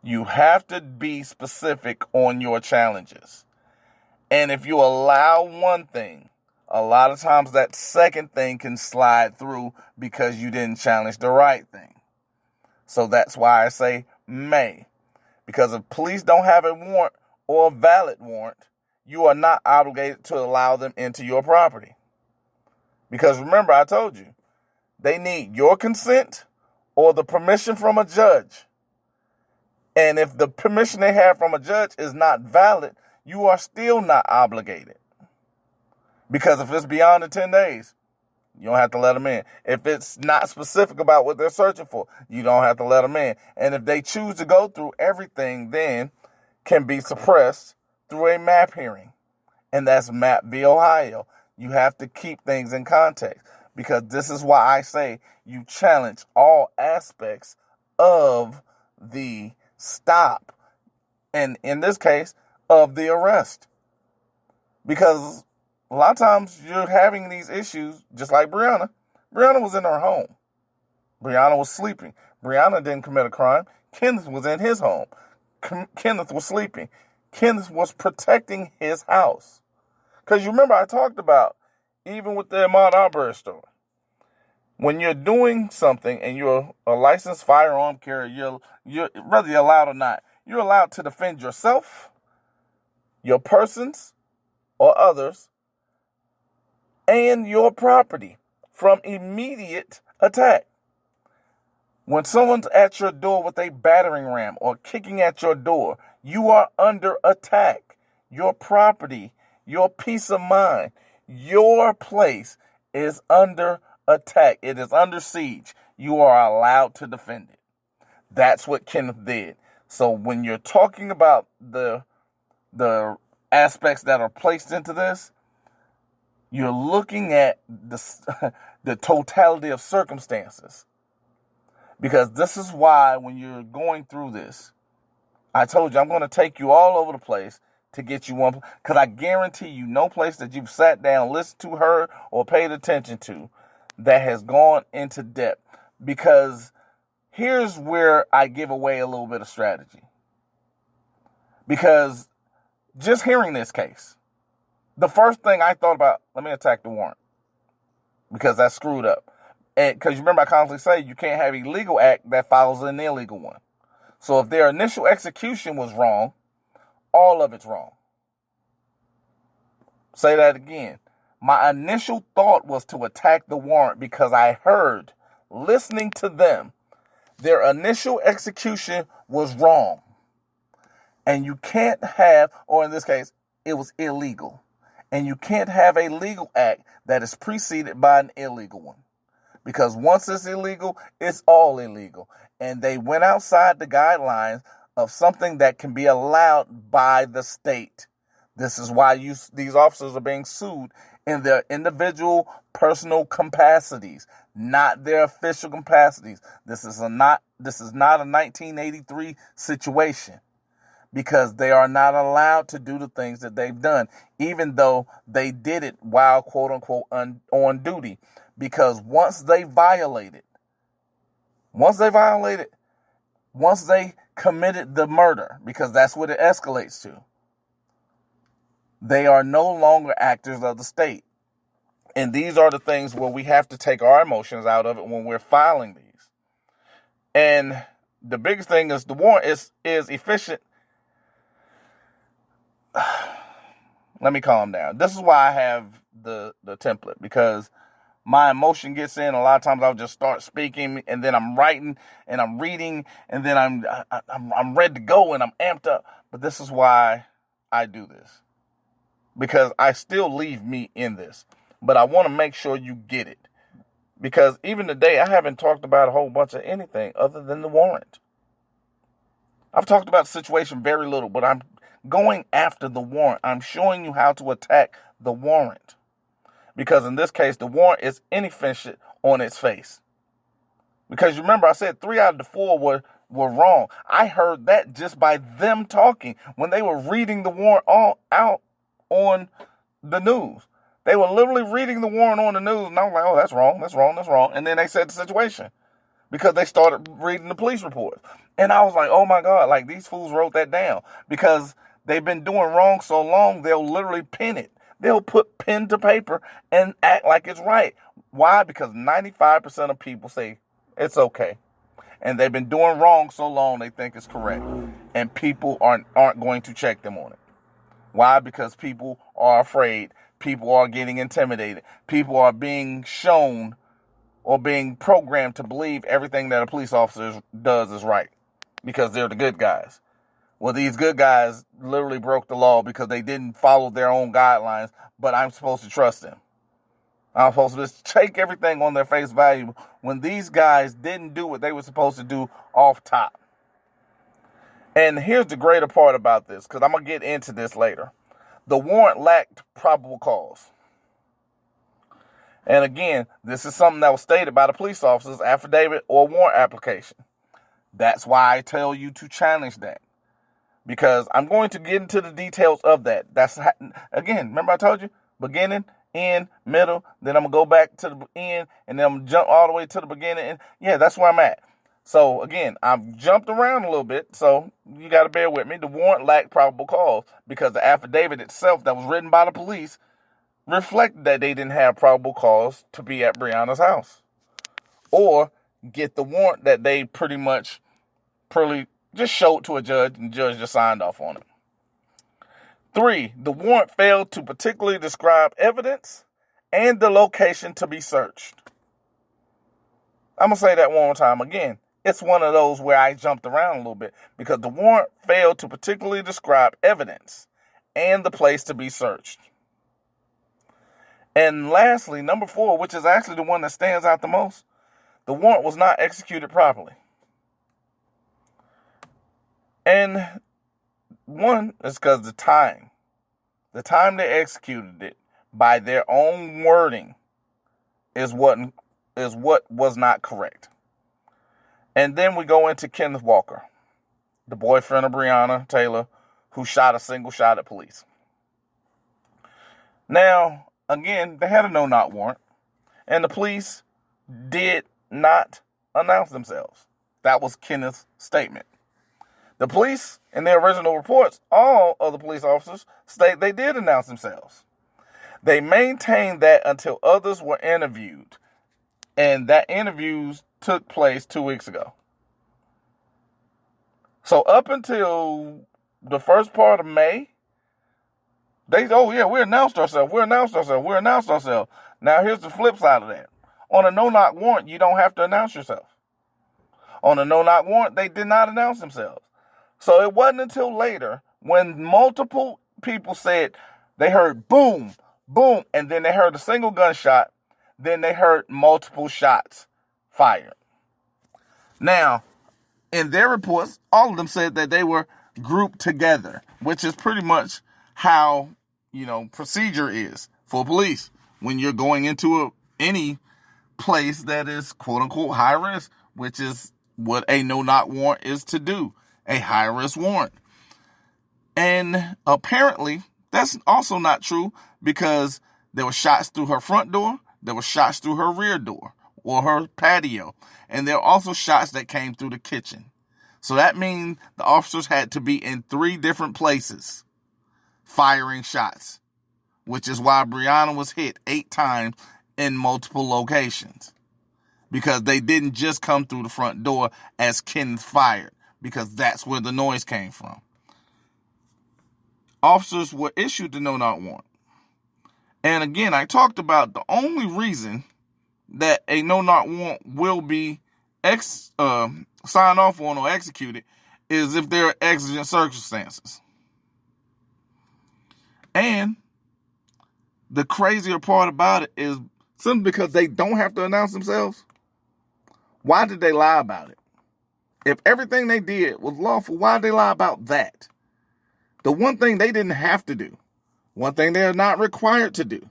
you have to be specific on your challenges. And if you allow one thing, a lot of times that second thing can slide through because you didn't challenge the right thing. So that's why I say may. Because if police don't have a warrant or a valid warrant, you are not obligated to allow them into your property. Because remember, I told you, they need your consent or the permission from a judge. And if the permission they have from a judge is not valid, you are still not obligated. Because if it's beyond the 10 days, you don't have to let them in. If it's not specific about what they're searching for, you don't have to let them in. And if they choose to go through everything, then can be suppressed through a map hearing. And that's map v. Ohio. You have to keep things in context, because this is why I say you challenge all aspects of the stop, and in this case, of the arrest. Because a lot of times you're having these issues, just like Breanna. Breanna was in her home. Breanna was sleeping. Breanna didn't commit a crime. Kenneth was in his home. Kenneth was sleeping. Kenneth was protecting his house. Because you remember I talked about, even with the Ahmaud Arbery store, when you're doing something and you're a licensed firearm carrier, you're whether you're allowed or not, you're allowed to defend yourself, your persons, or others, and your property from immediate attack. When someone's at your door with a battering ram or kicking at your door, you are under attack. Your property, your peace of mind, your place is under attack. It is under siege. You are allowed to defend it. That's what Kenneth did. So when you're talking about the aspects that are placed into this, you're looking at the totality of circumstances. Because this is why when you're going through this, I told you I'm going to take you all over the place to get you one. Because I guarantee you, no place that you've sat down, listened to her, or paid attention to that has gone into depth. Because here's where I give away a little bit of strategy. Because just hearing this case, the first thing I thought about, let me attack the warrant. Because that's screwed up. And because you remember I constantly say you can't have a legal act that follows an illegal one. So if their initial execution was wrong, all of it's wrong. Say that again. My initial thought was to attack the warrant because I heard, listening to them, their initial execution was wrong. And you can't have, or in this case, it was illegal. And you can't have a legal act that is preceded by an illegal one. Because once it's illegal, it's all illegal. And they went outside the guidelines of something that can be allowed by the state. This is why these officers are being sued in their individual personal capacities, not their official capacities. This is not a 1983 situation. Because they are not allowed to do the things that they've done, even though they did it while, quote unquote, on duty. Because once they committed the murder, because that's what it escalates to, they are no longer actors of the state. And these are the things where we have to take our emotions out of it when we're filing these. And the biggest thing is the warrant is efficient. Let me calm down. This is why I have the template, because my emotion gets in. A lot of times I'll just start speaking, and then I'm writing and I'm reading, and then I'm ready to go and I'm amped up. But this is why I do this, because I still leave me in this, but I want to make sure you get it, because even today I haven't talked about a whole bunch of anything other than the warrant. I've talked about the situation very little, but I'm going after the warrant. I'm showing you how to attack the warrant. Because in this case, the warrant is inefficient on its face. Because you remember I said 3 out of the 4 were wrong. I heard that just by them talking when they were reading the warrant out on the news. They were literally reading the warrant on the news, and I was like, oh, that's wrong, that's wrong, that's wrong. And then they said the situation, because they started reading the police reports. And I was like, oh my God, like these fools wrote that down, because they've been doing wrong so long, they'll literally pin it. They'll put pen to paper and act like it's right. Why? Because 95% of people say it's okay. And they've been doing wrong so long, they think it's correct. And people aren't going to check them on it. Why? Because people are afraid. People are getting intimidated. People are being shown or being programmed to believe everything that a police officer does is right, because they're the good guys. Well, these good guys literally broke the law because they didn't follow their own guidelines, but I'm supposed to trust them. I'm supposed to just take everything on their face value when these guys didn't do what they were supposed to do off top. And here's the greater part about this, because I'm going to get into this later. The warrant lacked probable cause. And again, this is something that was stated by the police officer's affidavit or warrant application. That's why I tell you to challenge that, because I'm going to get into the details of that. Again, remember I told you, beginning, end, middle, then I'm going to go back to the end, and then I'm going to jump all the way to the beginning. And yeah, that's where I'm at. So again, I've jumped around a little bit, so you got to bear with me. The warrant lacked probable cause because the affidavit itself that was written by the police reflected that they didn't have probable cause to be at Breanna's house or get the warrant that they pretty just showed to a judge, and the judge just signed off on it. 3, the warrant failed to particularly describe evidence and the location to be searched. I'm going to say that one more time. Again, it's one of those where I jumped around a little bit, because the warrant failed to particularly describe evidence and the place to be searched. And lastly, number 4, which is actually the one that stands out the most, the warrant was not executed properly. And one is because the time they executed it by their own wording is what was not correct. And then we go into Kenneth Walker, the boyfriend of Breanna Taylor, who shot a single shot at police. Now, again, they had a no-knock warrant, and the police did not announce themselves. That was Kenneth's statement. The police, in their original reports, all of the police officers state they did announce themselves. They maintained that until others were interviewed, and that interviews took place 2 weeks ago. So up until the first part of May, we announced ourselves. Now here's the flip side of that. On a no-knock warrant, you don't have to announce yourself. On a no-knock warrant, they did not announce themselves. So it wasn't until later when multiple people said they heard boom, boom, and then they heard a single gunshot, then they heard multiple shots fired. Now, in their reports, all of them said that they were grouped together, which is pretty much how, procedure is for police when you're going into any place that is quote-unquote high risk, which is what a no-knock warrant is to do, a high-risk warrant. And apparently, that's also not true because there were shots through her front door, there were shots through her rear door or her patio, and there are also shots that came through the kitchen. So that means the officers had to be in 3 different places firing shots, which is why Breanna was hit 8 times in multiple locations, because they didn't just come through the front door as Kenneth fired, because that's where the noise came from. Officers were issued the no-knock warrant. And again, I talked about the only reason that a no-knock warrant will be signed off on or executed is if there are exigent circumstances. And the crazier part about it is simply because they don't have to announce themselves. Why did they lie about it? If everything they did was lawful, why did they lie about that? The one thing they didn't have to do, one thing they are not required to do,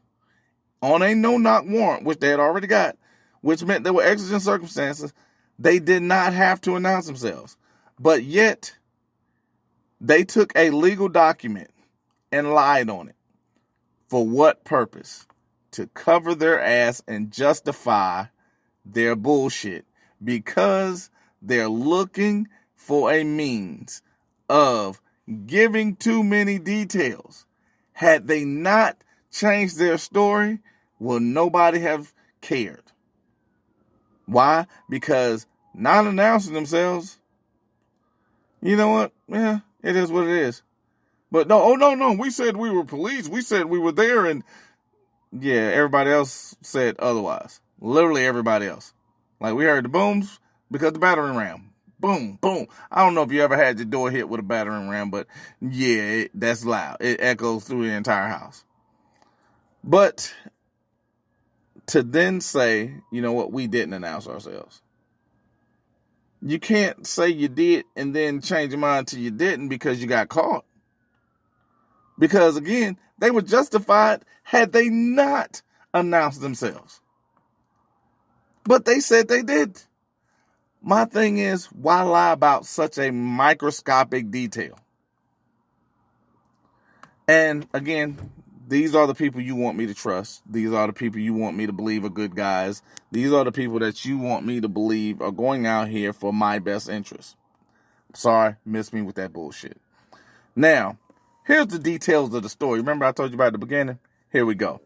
on a no-knock warrant, which they had already got, which meant there were exigent circumstances, they did not have to announce themselves. But yet, they took a legal document and lied on it. For what purpose? To cover their ass and justify their bullshit. Because they're looking for a means of giving too many details. Had they not changed their story, will nobody have cared? Why? Because not announcing themselves, you know what? Yeah, it is what it is. But no, we said we were police. We said we were there, and yeah, everybody else said otherwise. Literally everybody else. Like, we heard the booms because the battering ram. Boom, boom. I don't know if you ever had your door hit with a battering ram, but yeah, that's loud. It echoes through the entire house. But to then say, you know what, we didn't announce ourselves. You can't say you did and then change your mind till you didn't because you got caught. Because again, they were justified had they not announced themselves. But they said they did. My thing is, why lie about such a microscopic detail? And again, these are the people you want me to trust. These are the people you want me to believe are good guys. These are the people that you want me to believe are going out here for my best interest. Sorry, miss me with that bullshit. Now, here's the details of the story. Remember I told you about at the beginning? Here we go.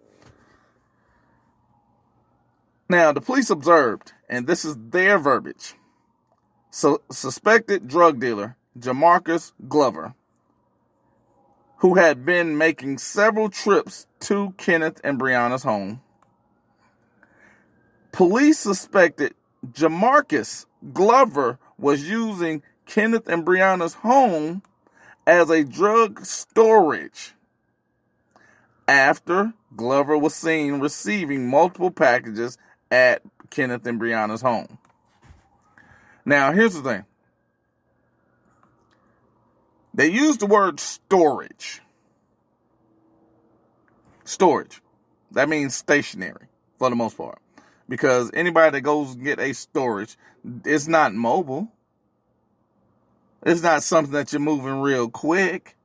Now, the police observed, and this is their verbiage, suspected drug dealer Jamarcus Glover, who had been making several trips to Kenneth and Breanna's home. Police suspected Jamarcus Glover was using Kenneth and Breanna's home as a drug storage after Glover was seen receiving multiple packages at Kenneth and Breanna's home. Now, here's the thing. They used the word storage. Storage. That means stationary for the most part. Because anybody that goes and get a storage, it's not mobile. It's not something that you're moving real quick.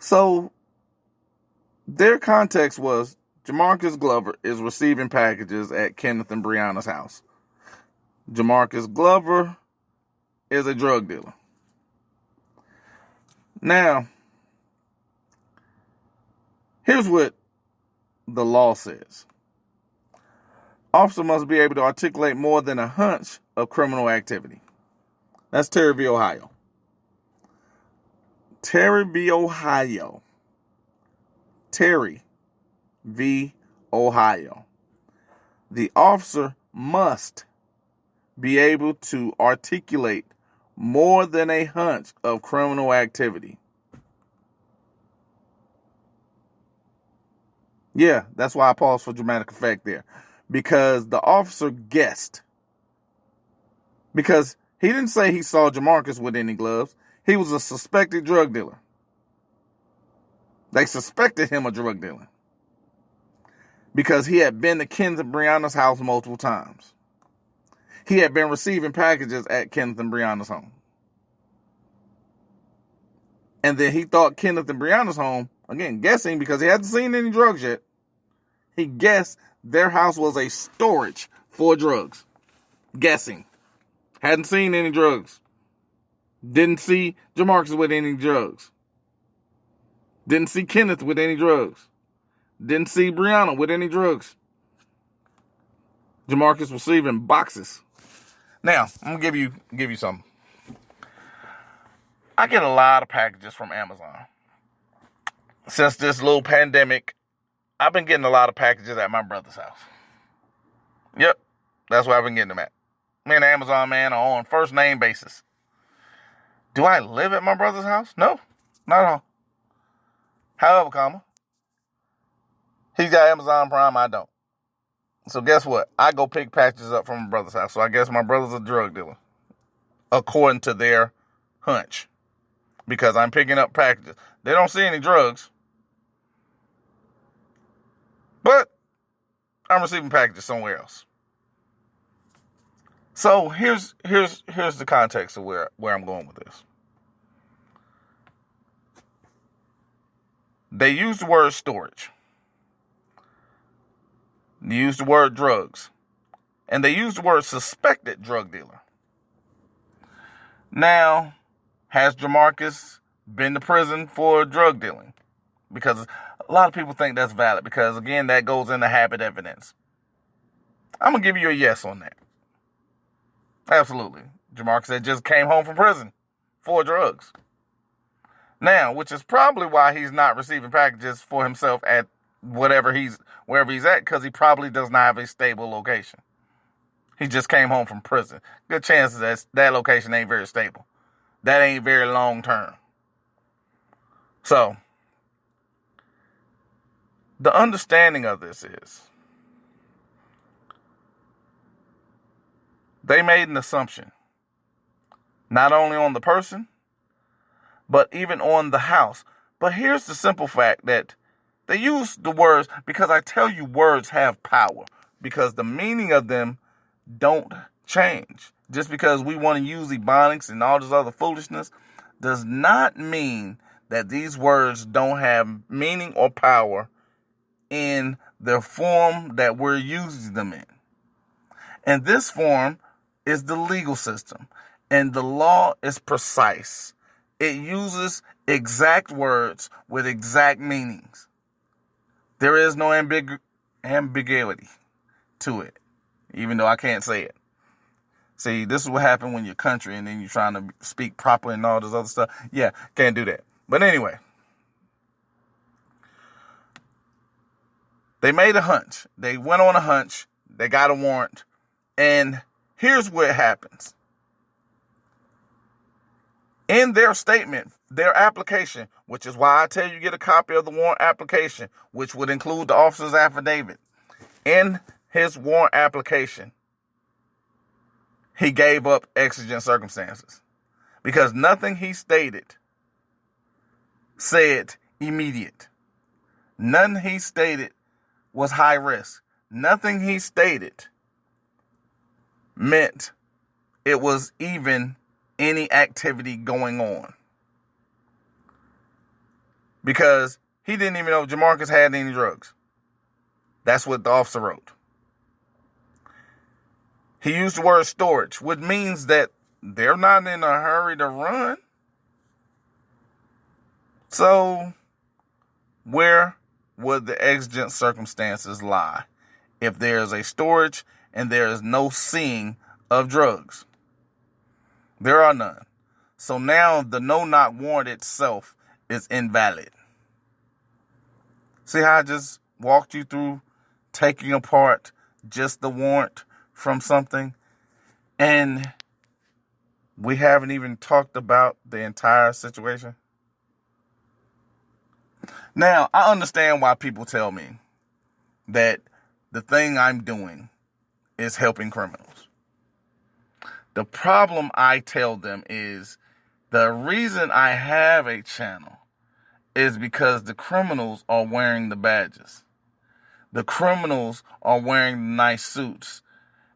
So their context was Jamarcus Glover is receiving packages at Kenneth and Breanna's house. Jamarcus Glover is a drug dealer. Now, here's what the law says. Officer must be able to articulate more than a hunch of criminal activity. That's Terry v. Ohio. Terry v. Ohio. Terry v. Ohio. The officer must be able to articulate more than a hunch of criminal activity. Yeah, that's why I paused for dramatic effect there. Because the officer guessed. Because he didn't say he saw Jamarcus with any gloves. He was a suspected drug dealer. They suspected him of drug dealing. Because he had been to Kenneth and Breanna's house multiple times. He had been receiving packages at Kenneth and Breanna's home. And then he thought Kenneth and Breanna's home, again, guessing because he hadn't seen any drugs yet, he guessed their house was a storage for drugs. Guessing. Hadn't seen any drugs. Didn't see Jamarcus with any drugs. Didn't see Kenneth with any drugs. Didn't see Breanna with any drugs. Jamarcus receiving boxes. Now, I'm gonna give you something. I get a lot of packages from Amazon. Since this little pandemic, I've been getting a lot of packages at my brother's house. Yep, that's where I've been getting them at. Me and Amazon man are on first name basis. Do I live at my brother's house? No, not at all. However, he's got Amazon Prime, I don't. So guess what? I go pick packages up from my brother's house. So I guess my brother's a drug dealer, according to their hunch. Because I'm picking up packages. They don't see any drugs. But I'm receiving packages somewhere else. So here's the context of where I'm going with this. They use the word storage. They use the word drugs. And they use the word suspected drug dealer. Now, has Jamarcus been to prison for drug dealing? Because a lot of people think that's valid. Because, again, that goes into habit evidence. I'm going to give you a yes on that. Absolutely. Jamarcus had just came home from prison for drugs. Now, which is probably why he's not receiving packages for himself at wherever he's at, because he probably does not have a stable location. He just came home from prison. Good chances that location ain't very stable. That ain't very long term. So, the understanding of this is they made an assumption, not only on the person, but even on the house. But here's the simple fact that they use the words, because I tell you words have power, because the meaning of them don't change. Just because we want to use ebonics and all this other foolishness does not mean that these words don't have meaning or power in the form that we're using them in. And this form is the legal system. And the law is precise. It uses exact words with exact meanings. There is no ambiguity to it, even though I can't say it. See, this is what happened when you're country and then you're trying to speak proper and all this other stuff. Yeah, can't do that. But anyway, they made a hunch. They went on a hunch. They got a warrant. And here's what happens. In their statement, their application, which is why I tell you get a copy of the warrant application, which would include the officer's affidavit. In his warrant application, he gave up exigent circumstances because nothing he stated said immediate. Nothing he stated was high risk. Nothing he stated meant it was even any activity going on. because he didn't even know if Jamarcus had any drugs. That's what the officer wrote. He used the word storage, which means that they're not in a hurry to run. So, where would the exigent circumstances lie if there is a storage and there is no seeing of drugs? There are none. So now the no-knock warrant itself is invalid. See how I just walked you through taking apart just the warrant from something? And we haven't even talked about the entire situation. Now, I understand why people tell me that the thing I'm doing is helping criminals. The problem I tell them is the reason I have a channel is because the criminals are wearing the badges. The criminals are wearing the nice suits.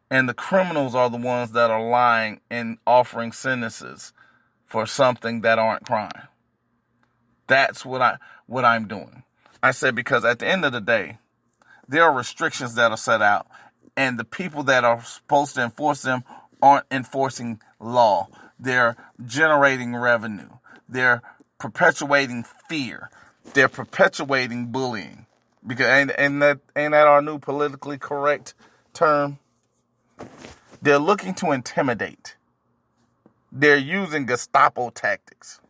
And the criminals are the ones that are lying and offering sentences for something that aren't crime. That's what I'm doing. I said because at the end of the day, there are restrictions that are set out, and the people that are supposed to enforce them aren't enforcing law. They're generating revenue. They're perpetuating fear. They're perpetuating bullying. Because ain't that our new politically correct term? They're looking to intimidate. They're using Gestapo tactics.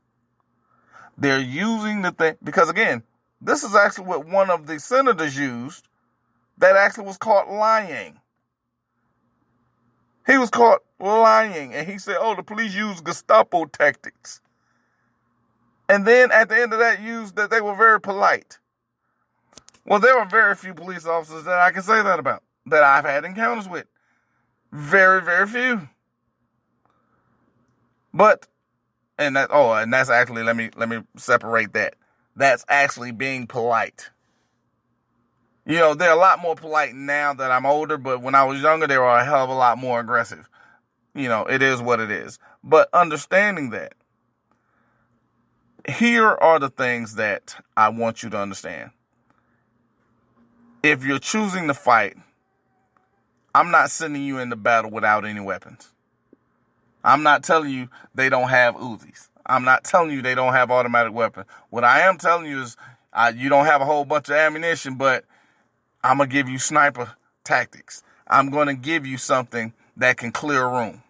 They're using the thing, because again, this is actually what one of the senators used that actually was caught lying. He was caught lying, and he said, the police used Gestapo tactics. And then at the end of that, used that they were very polite. Well, there are very few police officers that I can say that about, that I've had encounters with. Very, very few. But, and that's actually, let me separate that. That's actually being polite. They're a lot more polite now that I'm older, but when I was younger, they were a hell of a lot more aggressive. It is what it is. But understanding that, here are the things that I want you to understand. If you're choosing to fight, I'm not sending you into battle without any weapons. I'm not telling you they don't have Uzis. I'm not telling you they don't have automatic weapons. What I am telling you is you don't have a whole bunch of ammunition, but I'm going to give you sniper tactics. I'm going to give you something that can clear a room.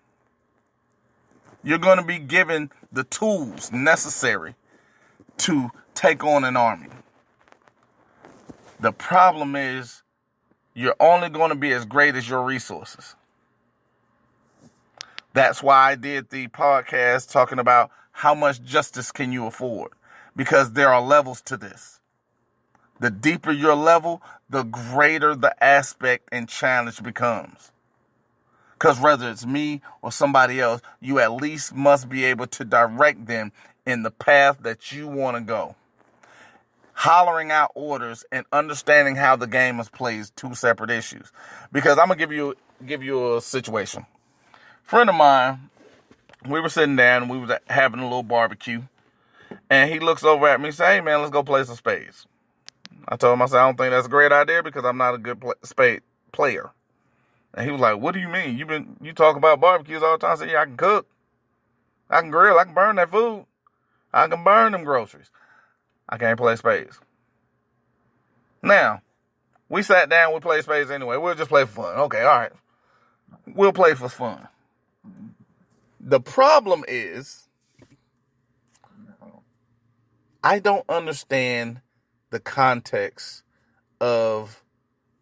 You're going to be given the tools necessary to take on an army. The problem is you're only going to be as great as your resources. That's why I did the podcast talking about how much justice can you afford, because there are levels to this. The deeper your level, the greater the aspect and challenge becomes. Because whether it's me or somebody else, you at least must be able to direct them in the path that you want to go. Hollering out orders and understanding how the game is played is two separate issues. Because I'm gonna give you a situation. Friend of mine, we were sitting down and we was having a little barbecue, and he looks over at me and says, "Hey man, let's go play some spades." I told him, I said, "I don't think that's a great idea because I'm not a good spade player." And he was like, "What do you mean? You talk about barbecues all the time." I said, "Yeah, I can cook, I can grill, I can burn that food, I can burn them groceries. I can't play spades." Now, we sat down, we played spades anyway. We'll just play for fun. Okay, all right. We'll play for fun. The problem is, I don't understand the context of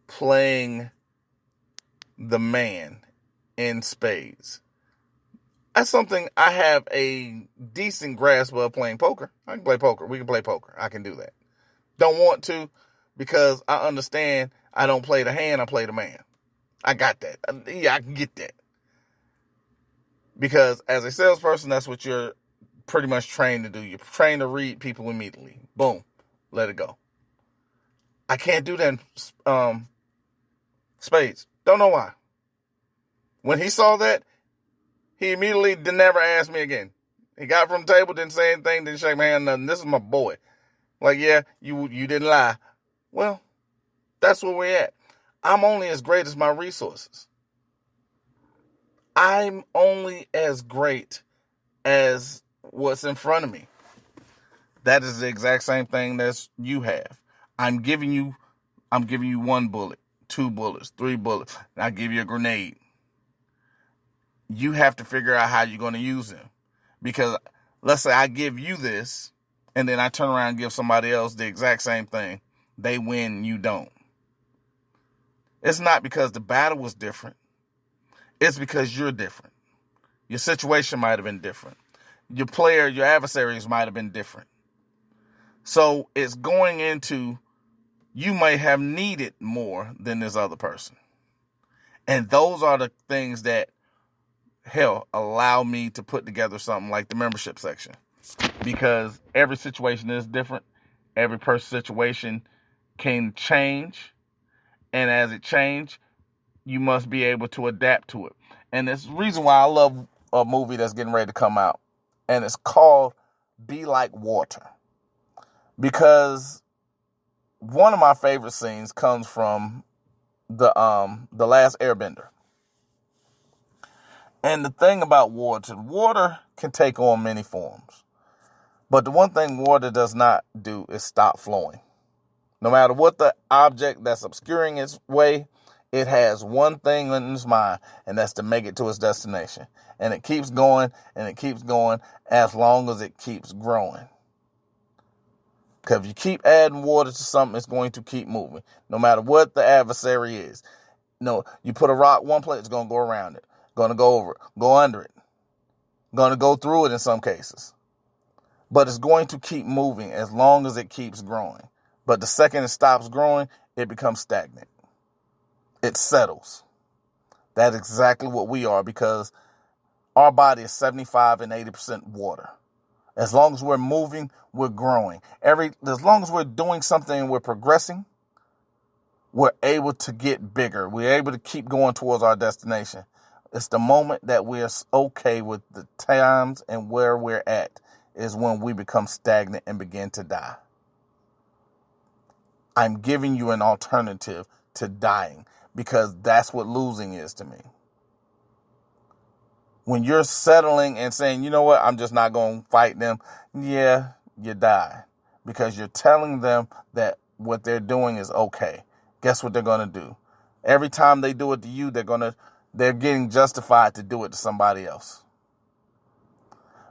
playing the man in spades. That's something I have a decent grasp of playing poker. I can play poker. We can play poker. I can do that. Don't want to because I understand I don't play the hand, I play the man. I got that. Yeah, I can get that. Because as a salesperson, that's what you're pretty much trained to do. You're trained to read people immediately. Boom. Let it go. I can't do that in spades. Don't know why. When he saw that, he immediately never asked me again. He got from the table, didn't say anything, didn't shake my hand, nothing. This is my boy. Like, yeah, you didn't lie. Well, that's where we're at. I'm only as great as my resources. I'm only as great as what's in front of me. That is the exact same thing that you have. I'm giving you 1 bullet, 2 bullets, 3 bullets, and I give you a grenade. You have to figure out how you're going to use them. Because let's say I give you this, and then I turn around and give somebody else the exact same thing. They win, you don't. It's not because the battle was different. It's because you're different. Your situation might have been different. Your adversaries might have been different. So it's going into, you may have needed more than this other person. And those are the things that, allow me to put together something like the membership section. Because every situation is different. Every person's situation can change. And as it changes, you must be able to adapt to it. And it's the reason why I love a movie that's getting ready to come out. And it's called Be Like Water. Because one of my favorite scenes comes from the Last Airbender. And the thing about water can take on many forms. But the one thing water does not do is stop flowing. No matter what the object that's obscuring its way, it has one thing in its mind, and that's to make it to its destination. And it keeps going, and it keeps going as long as it keeps growing. Because if you keep adding water to something, it's going to keep moving, no matter what the adversary is. No, you put a rock one place, it's going to go around it, going to go over it, go under it, going to go through it in some cases. But it's going to keep moving as long as it keeps growing. But the second it stops growing, it becomes stagnant. It settles. That's exactly what we are, because our body is 75 and 80% water. As long as we're moving, we're growing. As long as we're doing something and we're progressing, we're able to get bigger. We're able to keep going towards our destination. It's the moment that we're okay with the times and where we're at is when we become stagnant and begin to die. I'm giving you an alternative to dying, because that's what losing is to me. When you're settling and saying, you know what, I'm just not going to fight them, yeah, you die. Because you're telling them that what they're doing is okay. Guess what they're going to do? Every time they do it to you, they're getting justified to do it to somebody else.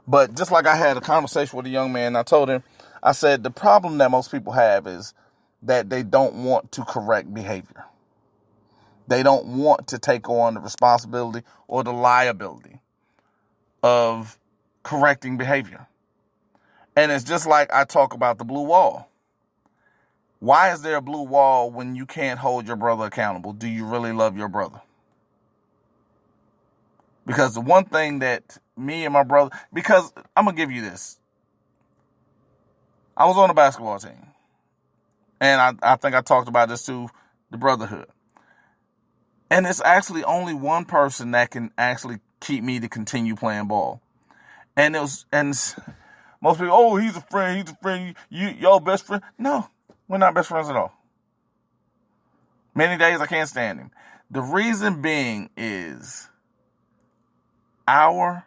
But just like I had a conversation with a young man, I told him, I said, the problem that most people have is that they don't want to correct behavior. They don't want to take on the responsibility or the liability of correcting behavior. And it's just like I talk about the blue wall. Why is there a blue wall when you can't hold your brother accountable? Do you really love your brother? Because the one thing that me and my brother, because I'm going to give you this. I was on a basketball team. And I think I talked about this too, the brotherhood. And it's actually only one person that can actually keep me to continue playing ball. And most people, oh, he's a friend, y'all best friend. No, we're not best friends at all. Many days I can't stand him. The reason being is our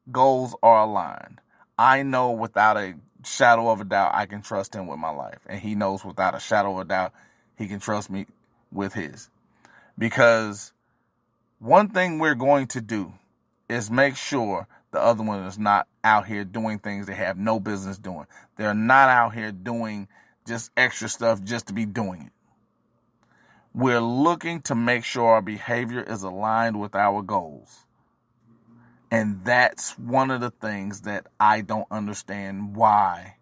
goals are aligned. I know without a shadow of a doubt I can trust him with my life. And he knows without a shadow of a doubt he can trust me with his. Because one thing we're going to do is make sure the other one is not out here doing things they have no business doing. They're not out here doing just extra stuff just to be doing it. We're looking to make sure our behavior is aligned with our goals. And that's one of the things that I don't understand why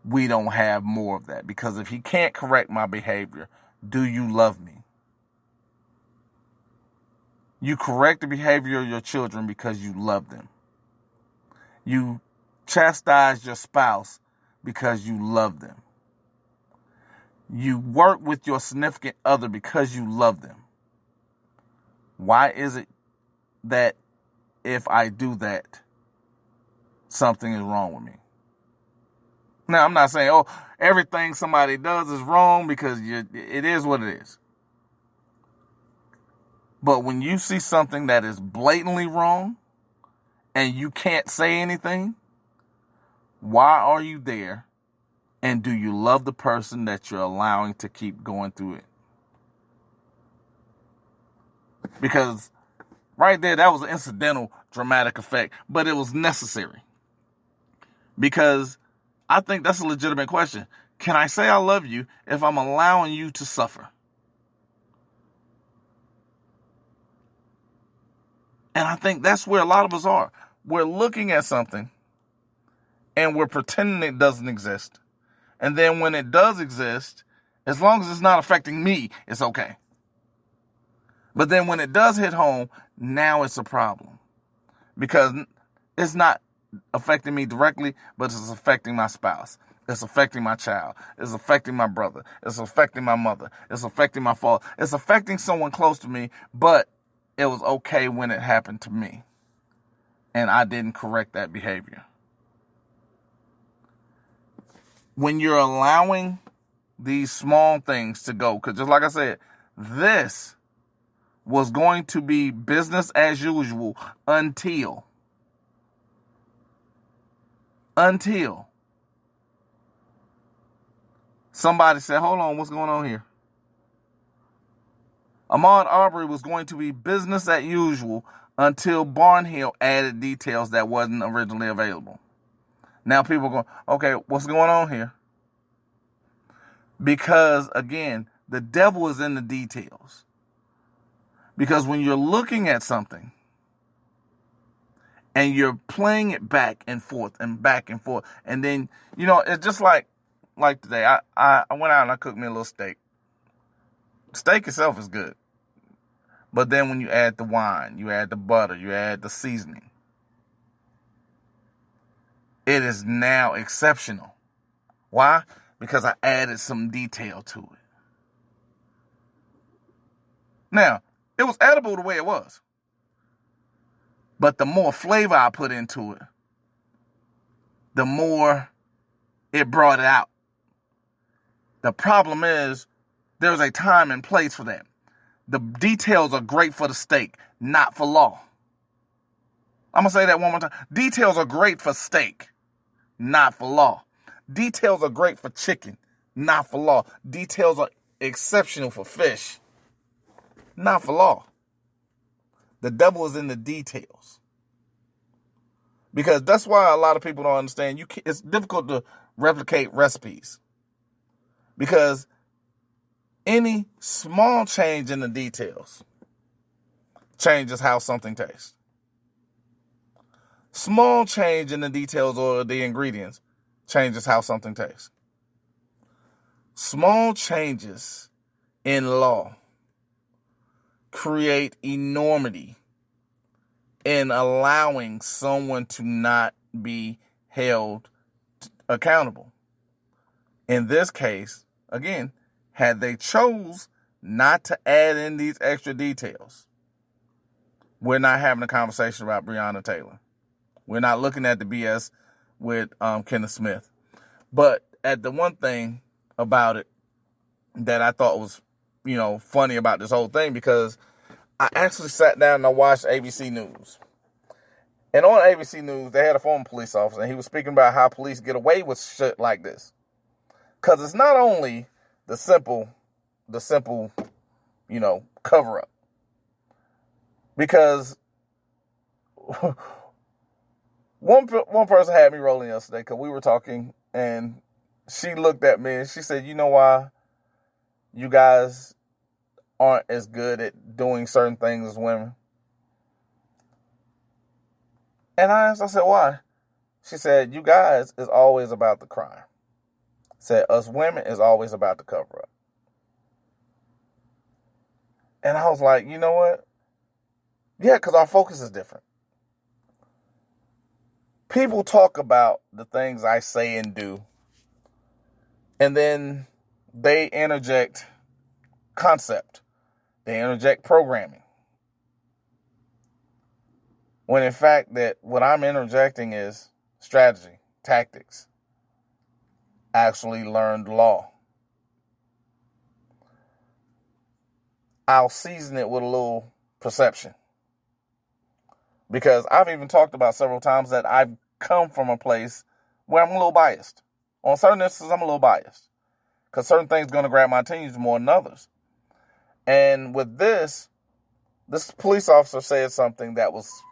we don't have more of that. Because if he can't correct my behavior, do you love me? You correct the behavior of your children because you love them. You chastise your spouse because you love them. You work with your significant other because you love them. Why is it that if I do that, something is wrong with me? Now, I'm not saying, oh, everything somebody does is wrong, because it is what it is. But when you see something that is blatantly wrong and you can't say anything, why are you there? And do you love the person that you're allowing to keep going through it? Because right there, that was an incidental dramatic effect, but it was necessary. Because I think that's a legitimate question. Can I say I love you if I'm allowing you to suffer? And I think that's where a lot of us are. We're looking at something and we're pretending it doesn't exist. And then when it does exist, as long as it's not affecting me, it's okay. But then when it does hit home, now it's a problem. Because it's not affecting me directly, but it's affecting my spouse. It's affecting my child. It's affecting my brother. It's affecting my mother. It's affecting my father. It's affecting someone close to me, but it was okay when it happened to me. And I didn't correct that behavior. When you're allowing these small things to go, because just like I said, this was going to be business as usual until somebody said, hold on, what's going on here? Ahmaud Arbery was going to be business as usual until Barnhill added details that wasn't originally available. Now people are going, okay, what's going on here? Because, again, the devil is in the details. Because when you're looking at something and you're playing it back and forth, and then, it's just like today, I went out and I cooked me a little steak. Steak itself is good. But then when you add the wine, you add the butter, you add the seasoning, it is now exceptional. Why? Because I added some detail to it. Now, it was edible the way it was. But the more flavor I put into it, the more it brought it out. The problem is, there's a time and place for that. The details are great for the steak, not for law. I'm going to say that one more time. Details are great for steak, not for law. Details are great for chicken, not for law. Details are exceptional for fish, not for law. The devil is in the details. Because that's why a lot of people don't understand. It's difficult to replicate recipes. Because any small change in the details changes how something tastes. Small change in the details or the ingredients changes how something tastes. Small changes in law create enormity in allowing someone to not be held accountable. In this case, again, had they chose not to add in these extra details, we're not having a conversation about Breanna Taylor. We're not looking at the BS with Kenneth Smith. But at the one thing about it that I thought was, funny about this whole thing, because I actually sat down and I watched ABC News. And on ABC News, they had a former police officer, and he was speaking about how police get away with shit like this. Because it's not only the simple, cover-up. Because one person had me rolling yesterday because we were talking, and she looked at me and she said, you know why you guys aren't as good at doing certain things as women? And I said, why? She said, you guys is always about the crime. Said, us women is always about the cover-up. And I was like, you know what? Yeah, because our focus is different. People talk about the things I say and do, and then they interject concept. They interject programming. When in fact that what I'm interjecting is strategy, tactics. actually learned law. I'll season it with a little perception. Because I've even talked about several times that I've come from a place where I'm a little biased. On certain instances, I'm a little biased. Because certain things are going to grab my attention more than others. And with this police officer said something that was,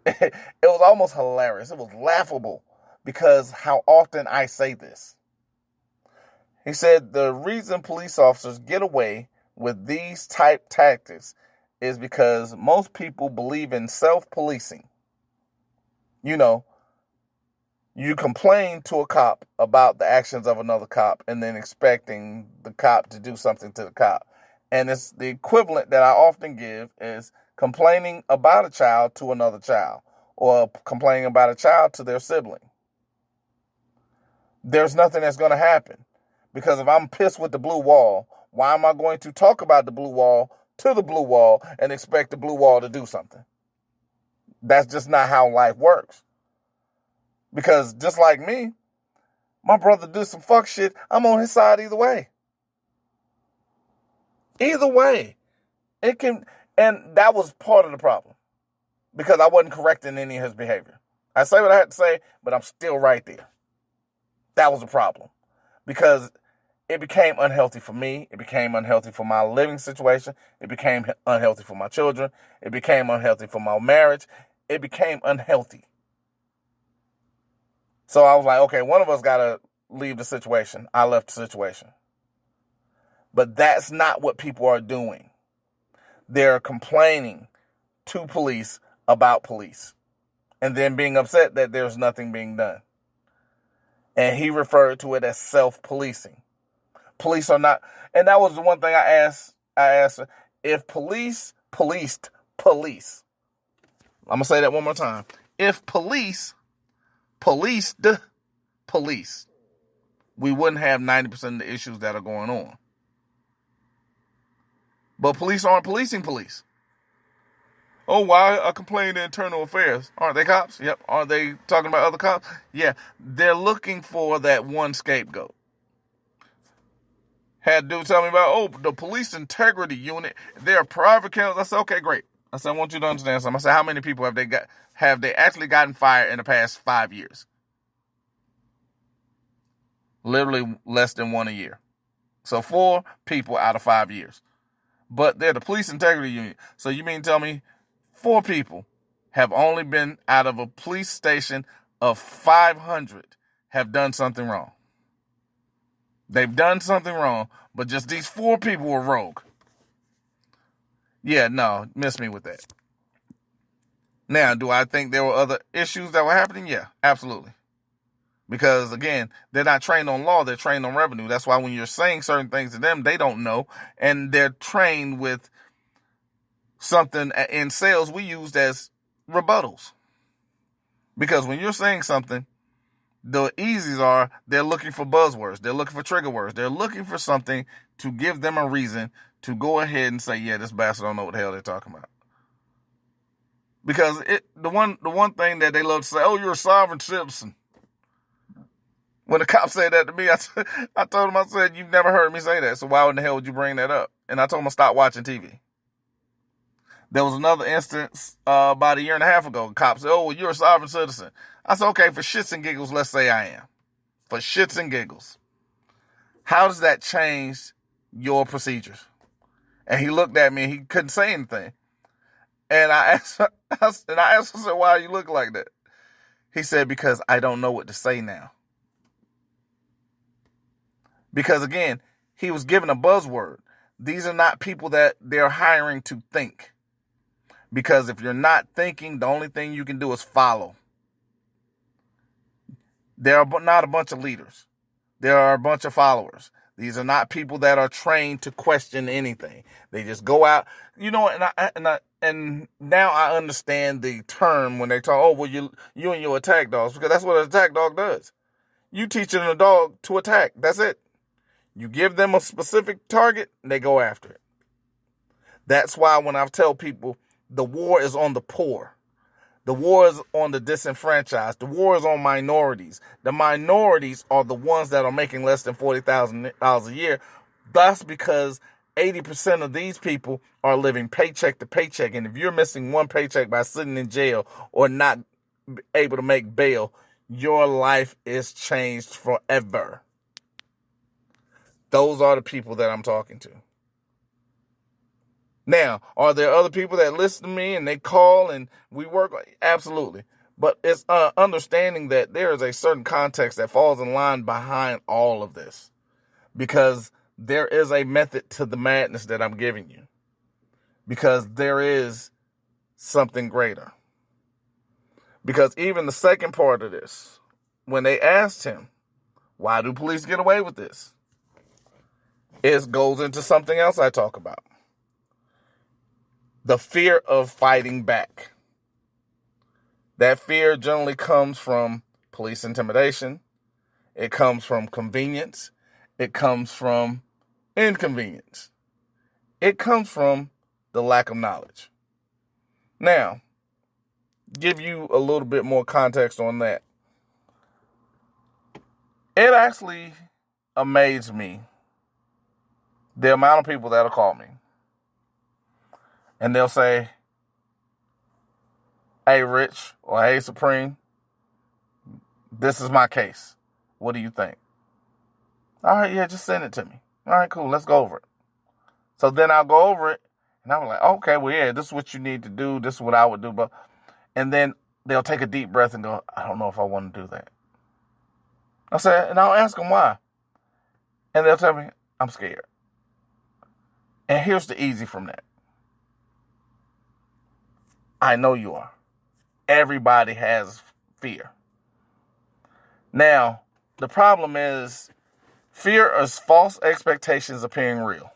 it was almost hilarious. It was laughable because how often I say this. He said the reason police officers get away with these type tactics is because most people believe in self-policing. You complain to a cop about the actions of another cop and then expecting the cop to do something to the cop. And it's the equivalent that I often give is complaining about a child to another child or complaining about a child to their sibling. There's nothing that's going to happen because if I'm pissed with the blue wall, why am I going to talk about the blue wall to the blue wall and expect the blue wall to do something? That's just not how life works. Because just like me, my brother did some fuck shit. I'm on his side either way. Either way. And that was part of the problem. Because I wasn't correcting any of his behavior. I say what I had to say, but I'm still right there. That was a problem. Because it became unhealthy for me. It became unhealthy for my living situation. It became unhealthy for my children. It became unhealthy for my marriage. It became unhealthy. So I was like, okay, one of us got to leave the situation. I left the situation. But that's not what people are doing. They're complaining to police about police and then being upset that there's nothing being done. And he referred to it as self-policing. Police are not, and that was the one thing I asked her, if police policed police. I'm going to say that one more time. If police policed police, we wouldn't have 90% of the issues that are going on. But police aren't policing police. Oh, why a complaint to internal affairs? Aren't they cops? Yep. Are they talking about other cops? Yeah. They're looking for that one scapegoat. Had a dude tell me about, the police integrity unit, they're private counsel. I said, okay, great. I said, I want you to understand something. I said, how many people have they actually gotten fired in the past 5 years? Literally less than one a year. So 4 people out of 5 years. But they're the police integrity unit. So you mean tell me 4 people have only been out of a police station of 500 have done something wrong? They've done something wrong, but just these 4 people were rogue. Yeah, no, miss me with that. Now, do I think there were other issues that were happening? Yeah, absolutely. Because, again, they're not trained on law, they're trained on revenue. That's why when you're saying certain things to them, they don't know. And they're trained with something in sales we used as rebuttals. Because when you're saying something, the easies are they're looking for buzzwords. They're looking for trigger words. They're looking for something to give them a reason to go ahead and say, yeah, this bastard don't know what the hell they're talking about. Because the one thing that they love to say, oh, you're a sovereign citizen. When the cop said that to me, I told him, I said, you've never heard me say that, so why in the hell would you bring that up? And I told him to stop watching TV. There was another instance about a year and a half ago. The cop said, oh, well, you're a sovereign citizen. I said, okay, for shits and giggles, let's say I am. For shits and giggles. How does that change your procedures? And he looked at me and he couldn't say anything. And I asked him, I said, why you look like that? He said, because I don't know what to say now. Because, again, he was given a buzzword. These are not people that they're hiring to think. Because if you're not thinking, the only thing you can do is follow. There are not a bunch of leaders. There are a bunch of followers. These are not people that are trained to question anything. They just go out, and now I understand the term when they talk, oh, well, you and your attack dogs, because that's what an attack dog does. You teaching a dog to attack. That's it. You give them a specific target, and they go after it. That's why when I tell people the war is on the poor, The war is on the disenfranchised. The war is on minorities. The minorities are the ones that are making less than $40,000 a year. That's because 80% of these people are living paycheck to paycheck. And if you're missing one paycheck by sitting in jail or not able to make bail, your life is changed forever. Those are the people that I'm talking to. Now, are there other people that listen to me and they call and we work? Absolutely. But it's understanding that there is a certain context that falls in line behind all of this. Because there is a method to the madness that I'm giving you. Because there is something greater. Because even the second part of this, when they asked him, why do police get away with this? It goes into something else I talk about. The fear of fighting back. That fear generally comes from police intimidation. It comes from convenience. It comes from inconvenience. It comes from the lack of knowledge. Now, give you a little bit more context on that. It actually amazed me the amount of people that'll call me. And they'll say, hey, Rich, or hey, Supreme, this is my case. What do you think? All right, yeah, just send it to me. All right, cool, let's go over it. So then I'll go over it, and I'm like, okay, well, yeah, this is what you need to do. This is what I would do. And then they'll take a deep breath and go, I don't know if I want to do that. I said, and I'll ask them why. And they'll tell me, I'm scared. And here's the easy from that. I know you are. Everybody has fear. Now, the problem is fear is false expectations appearing real.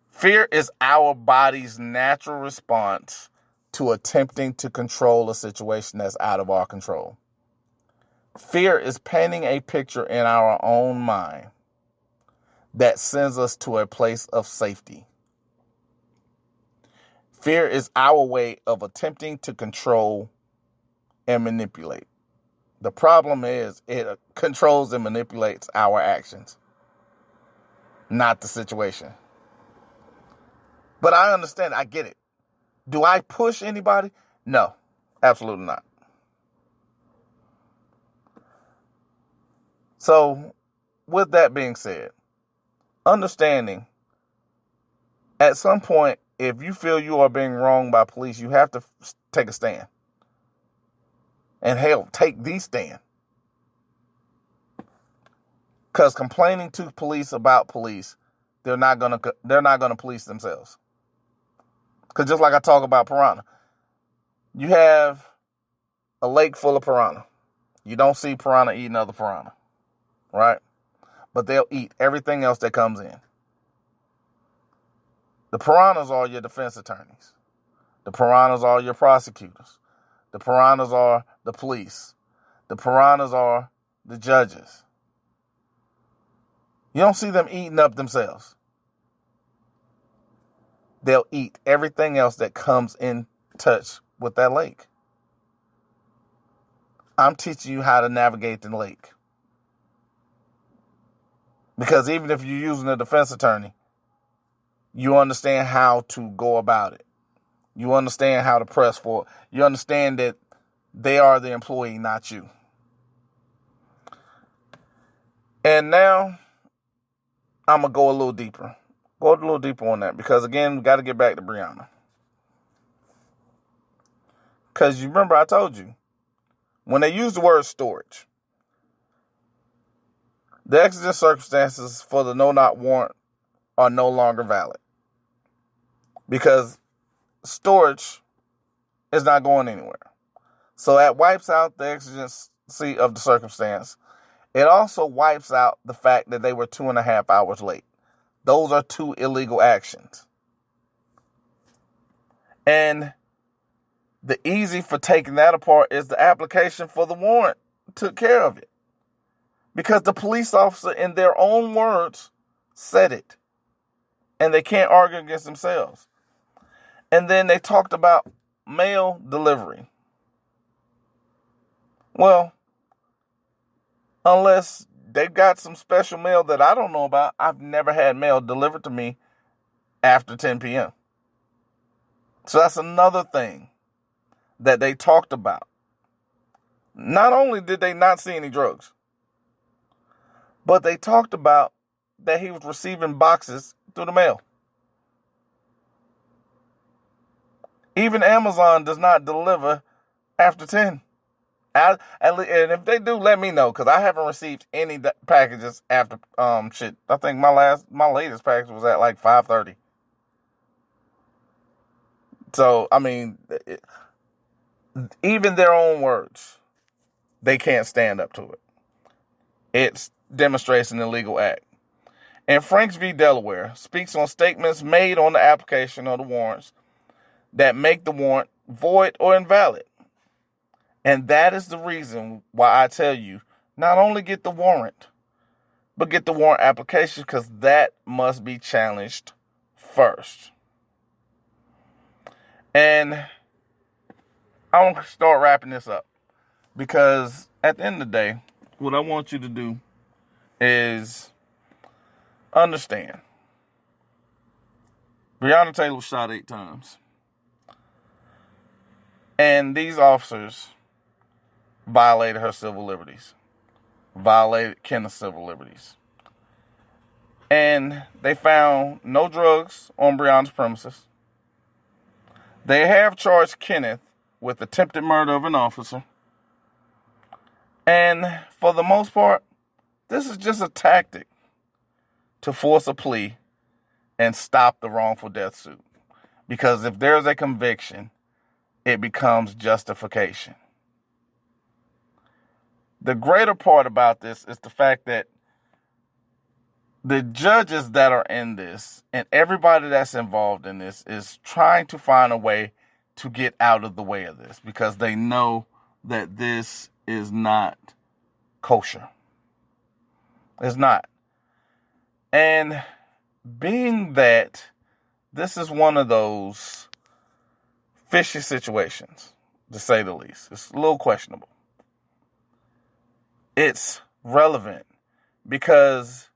Fear is our body's natural response to attempting to control a situation that's out of our control. Fear is painting a picture in our own mind that sends us to a place of safety. Fear is our way of attempting to control and manipulate. The problem is it controls and manipulates our actions, not the situation. But I understand. I get it. Do I push anybody? No, absolutely not. So, with that being said, understanding at some point, if you feel you are being wronged by police, you have to take a stand. And hell, take the stand. Because complaining to police about police, they're not gonna police themselves. Because just like I talk about piranha, you have a lake full of piranha. You don't see piranha eating other piranha, right? But they'll eat everything else that comes in. The piranhas are your defense attorneys. The piranhas are your prosecutors. The piranhas are the police. The piranhas are the judges. You don't see them eating up themselves. They'll eat everything else that comes in touch with that lake. I'm teaching you how to navigate the lake. Because even if you're using a defense attorney, you understand how to go about it. You understand how to press for it. You understand that they are the employee, not you. And now, I'm going to go a little deeper. Go a little deeper on that. Because again, we got to get back to Breanna. Because you remember I told you, when they use the word storage, the exigent circumstances for the no-knock warrant are no longer valid. Because storage is not going anywhere. So that wipes out the exigency of the circumstance. It also wipes out the fact that they were 2.5 hours late. Those are two illegal actions. And the easy for taking that apart is the application for the warrant took care of it. Because the police officer, in their own words, said it. And they can't argue against themselves. And then they talked about mail delivery. Well, unless they've got some special mail that I don't know about, I've never had mail delivered to me after 10 p.m. So that's another thing that they talked about. Not only did they not see any drugs, but they talked about that he was receiving boxes through the mail. Even Amazon does not deliver after 10. And if they do, let me know, because I haven't received any packages after shit. I think my latest package was at like 5:30. So I mean, even their own words, they can't stand up to it. It demonstrates an illegal act. And Franks v. Delaware speaks on statements made on the application of the warrants that make the warrant void or invalid. And that is the reason why I tell you, not only get the warrant, but get the warrant application, because that must be challenged first. And I want to start wrapping this up, because at the end of the day, what I want you to do is understand. Breanna Taylor was shot 8 times. And these officers violated her civil liberties, violated Kenneth's civil liberties. And they found no drugs on Breanna's premises. They have charged Kenneth with attempted murder of an officer. And for the most part, this is just a tactic to force a plea and stop the wrongful death suit. Because if there's a conviction, it becomes justification. The greater part about this is the fact that the judges that are in this and everybody that's involved in this is trying to find a way to get out of the way of this, because they know that this is not kosher. It's not. And being that this is one of those fishy situations, to say the least, it's a little questionable. It's relevant because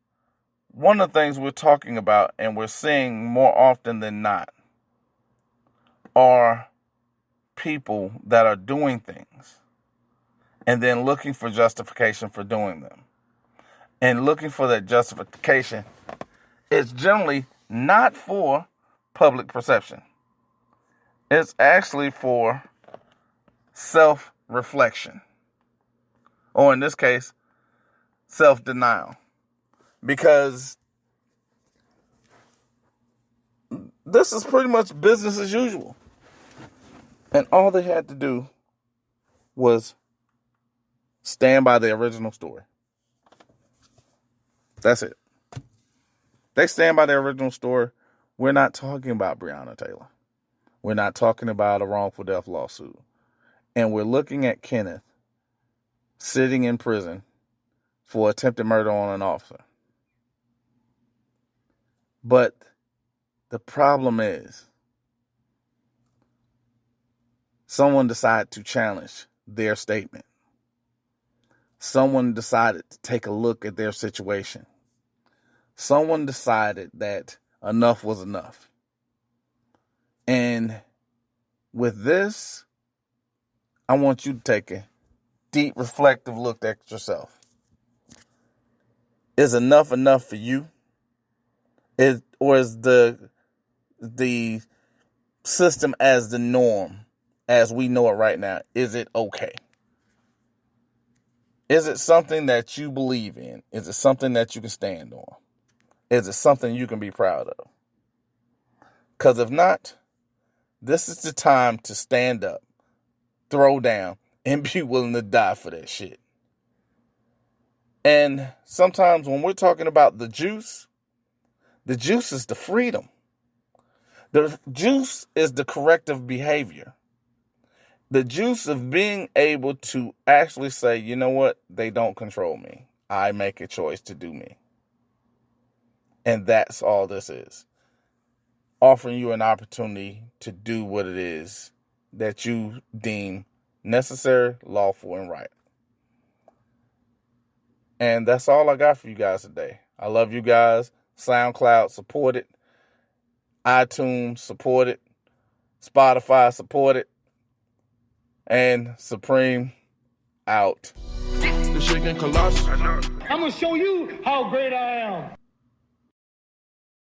one of the things we're talking about and we're seeing more often than not are people that are doing things and then looking for justification for doing them. And looking for that justification is generally not for public perception. It's actually for self-reflection. Or in this case, self-denial. Because this is pretty much business as usual. And all they had to do was stand by the original story. That's it. They stand by their original story. We're not talking about Breanna Taylor. We're not talking about a wrongful death lawsuit. And we're looking at Kenneth sitting in prison for attempted murder on an officer. But the problem is, someone decided to challenge their statement. Someone decided to take a look at their situation. Someone decided that enough was enough. And with this, I want you to take a deep, reflective look at yourself. Is enough for you? Or is the system as the norm, as we know it right now, is it okay? Is it something that you believe in? Is it something that you can stand on? Is it something you can be proud of? Because if not, this is the time to stand up, throw down, and be willing to die for that shit. And sometimes when we're talking about the juice is the freedom. The juice is the corrective behavior. The juice of being able to actually say, you know what? They don't control me. I make a choice to do me. And that's all this is. Offering you an opportunity to do what it is that you deem necessary, lawful, and right. And that's all I got for you guys today. I love you guys. SoundCloud, support it. iTunes, support it. Spotify, support it. And Supreme, out. The shaking colossus. I'm gonna show you how great I am.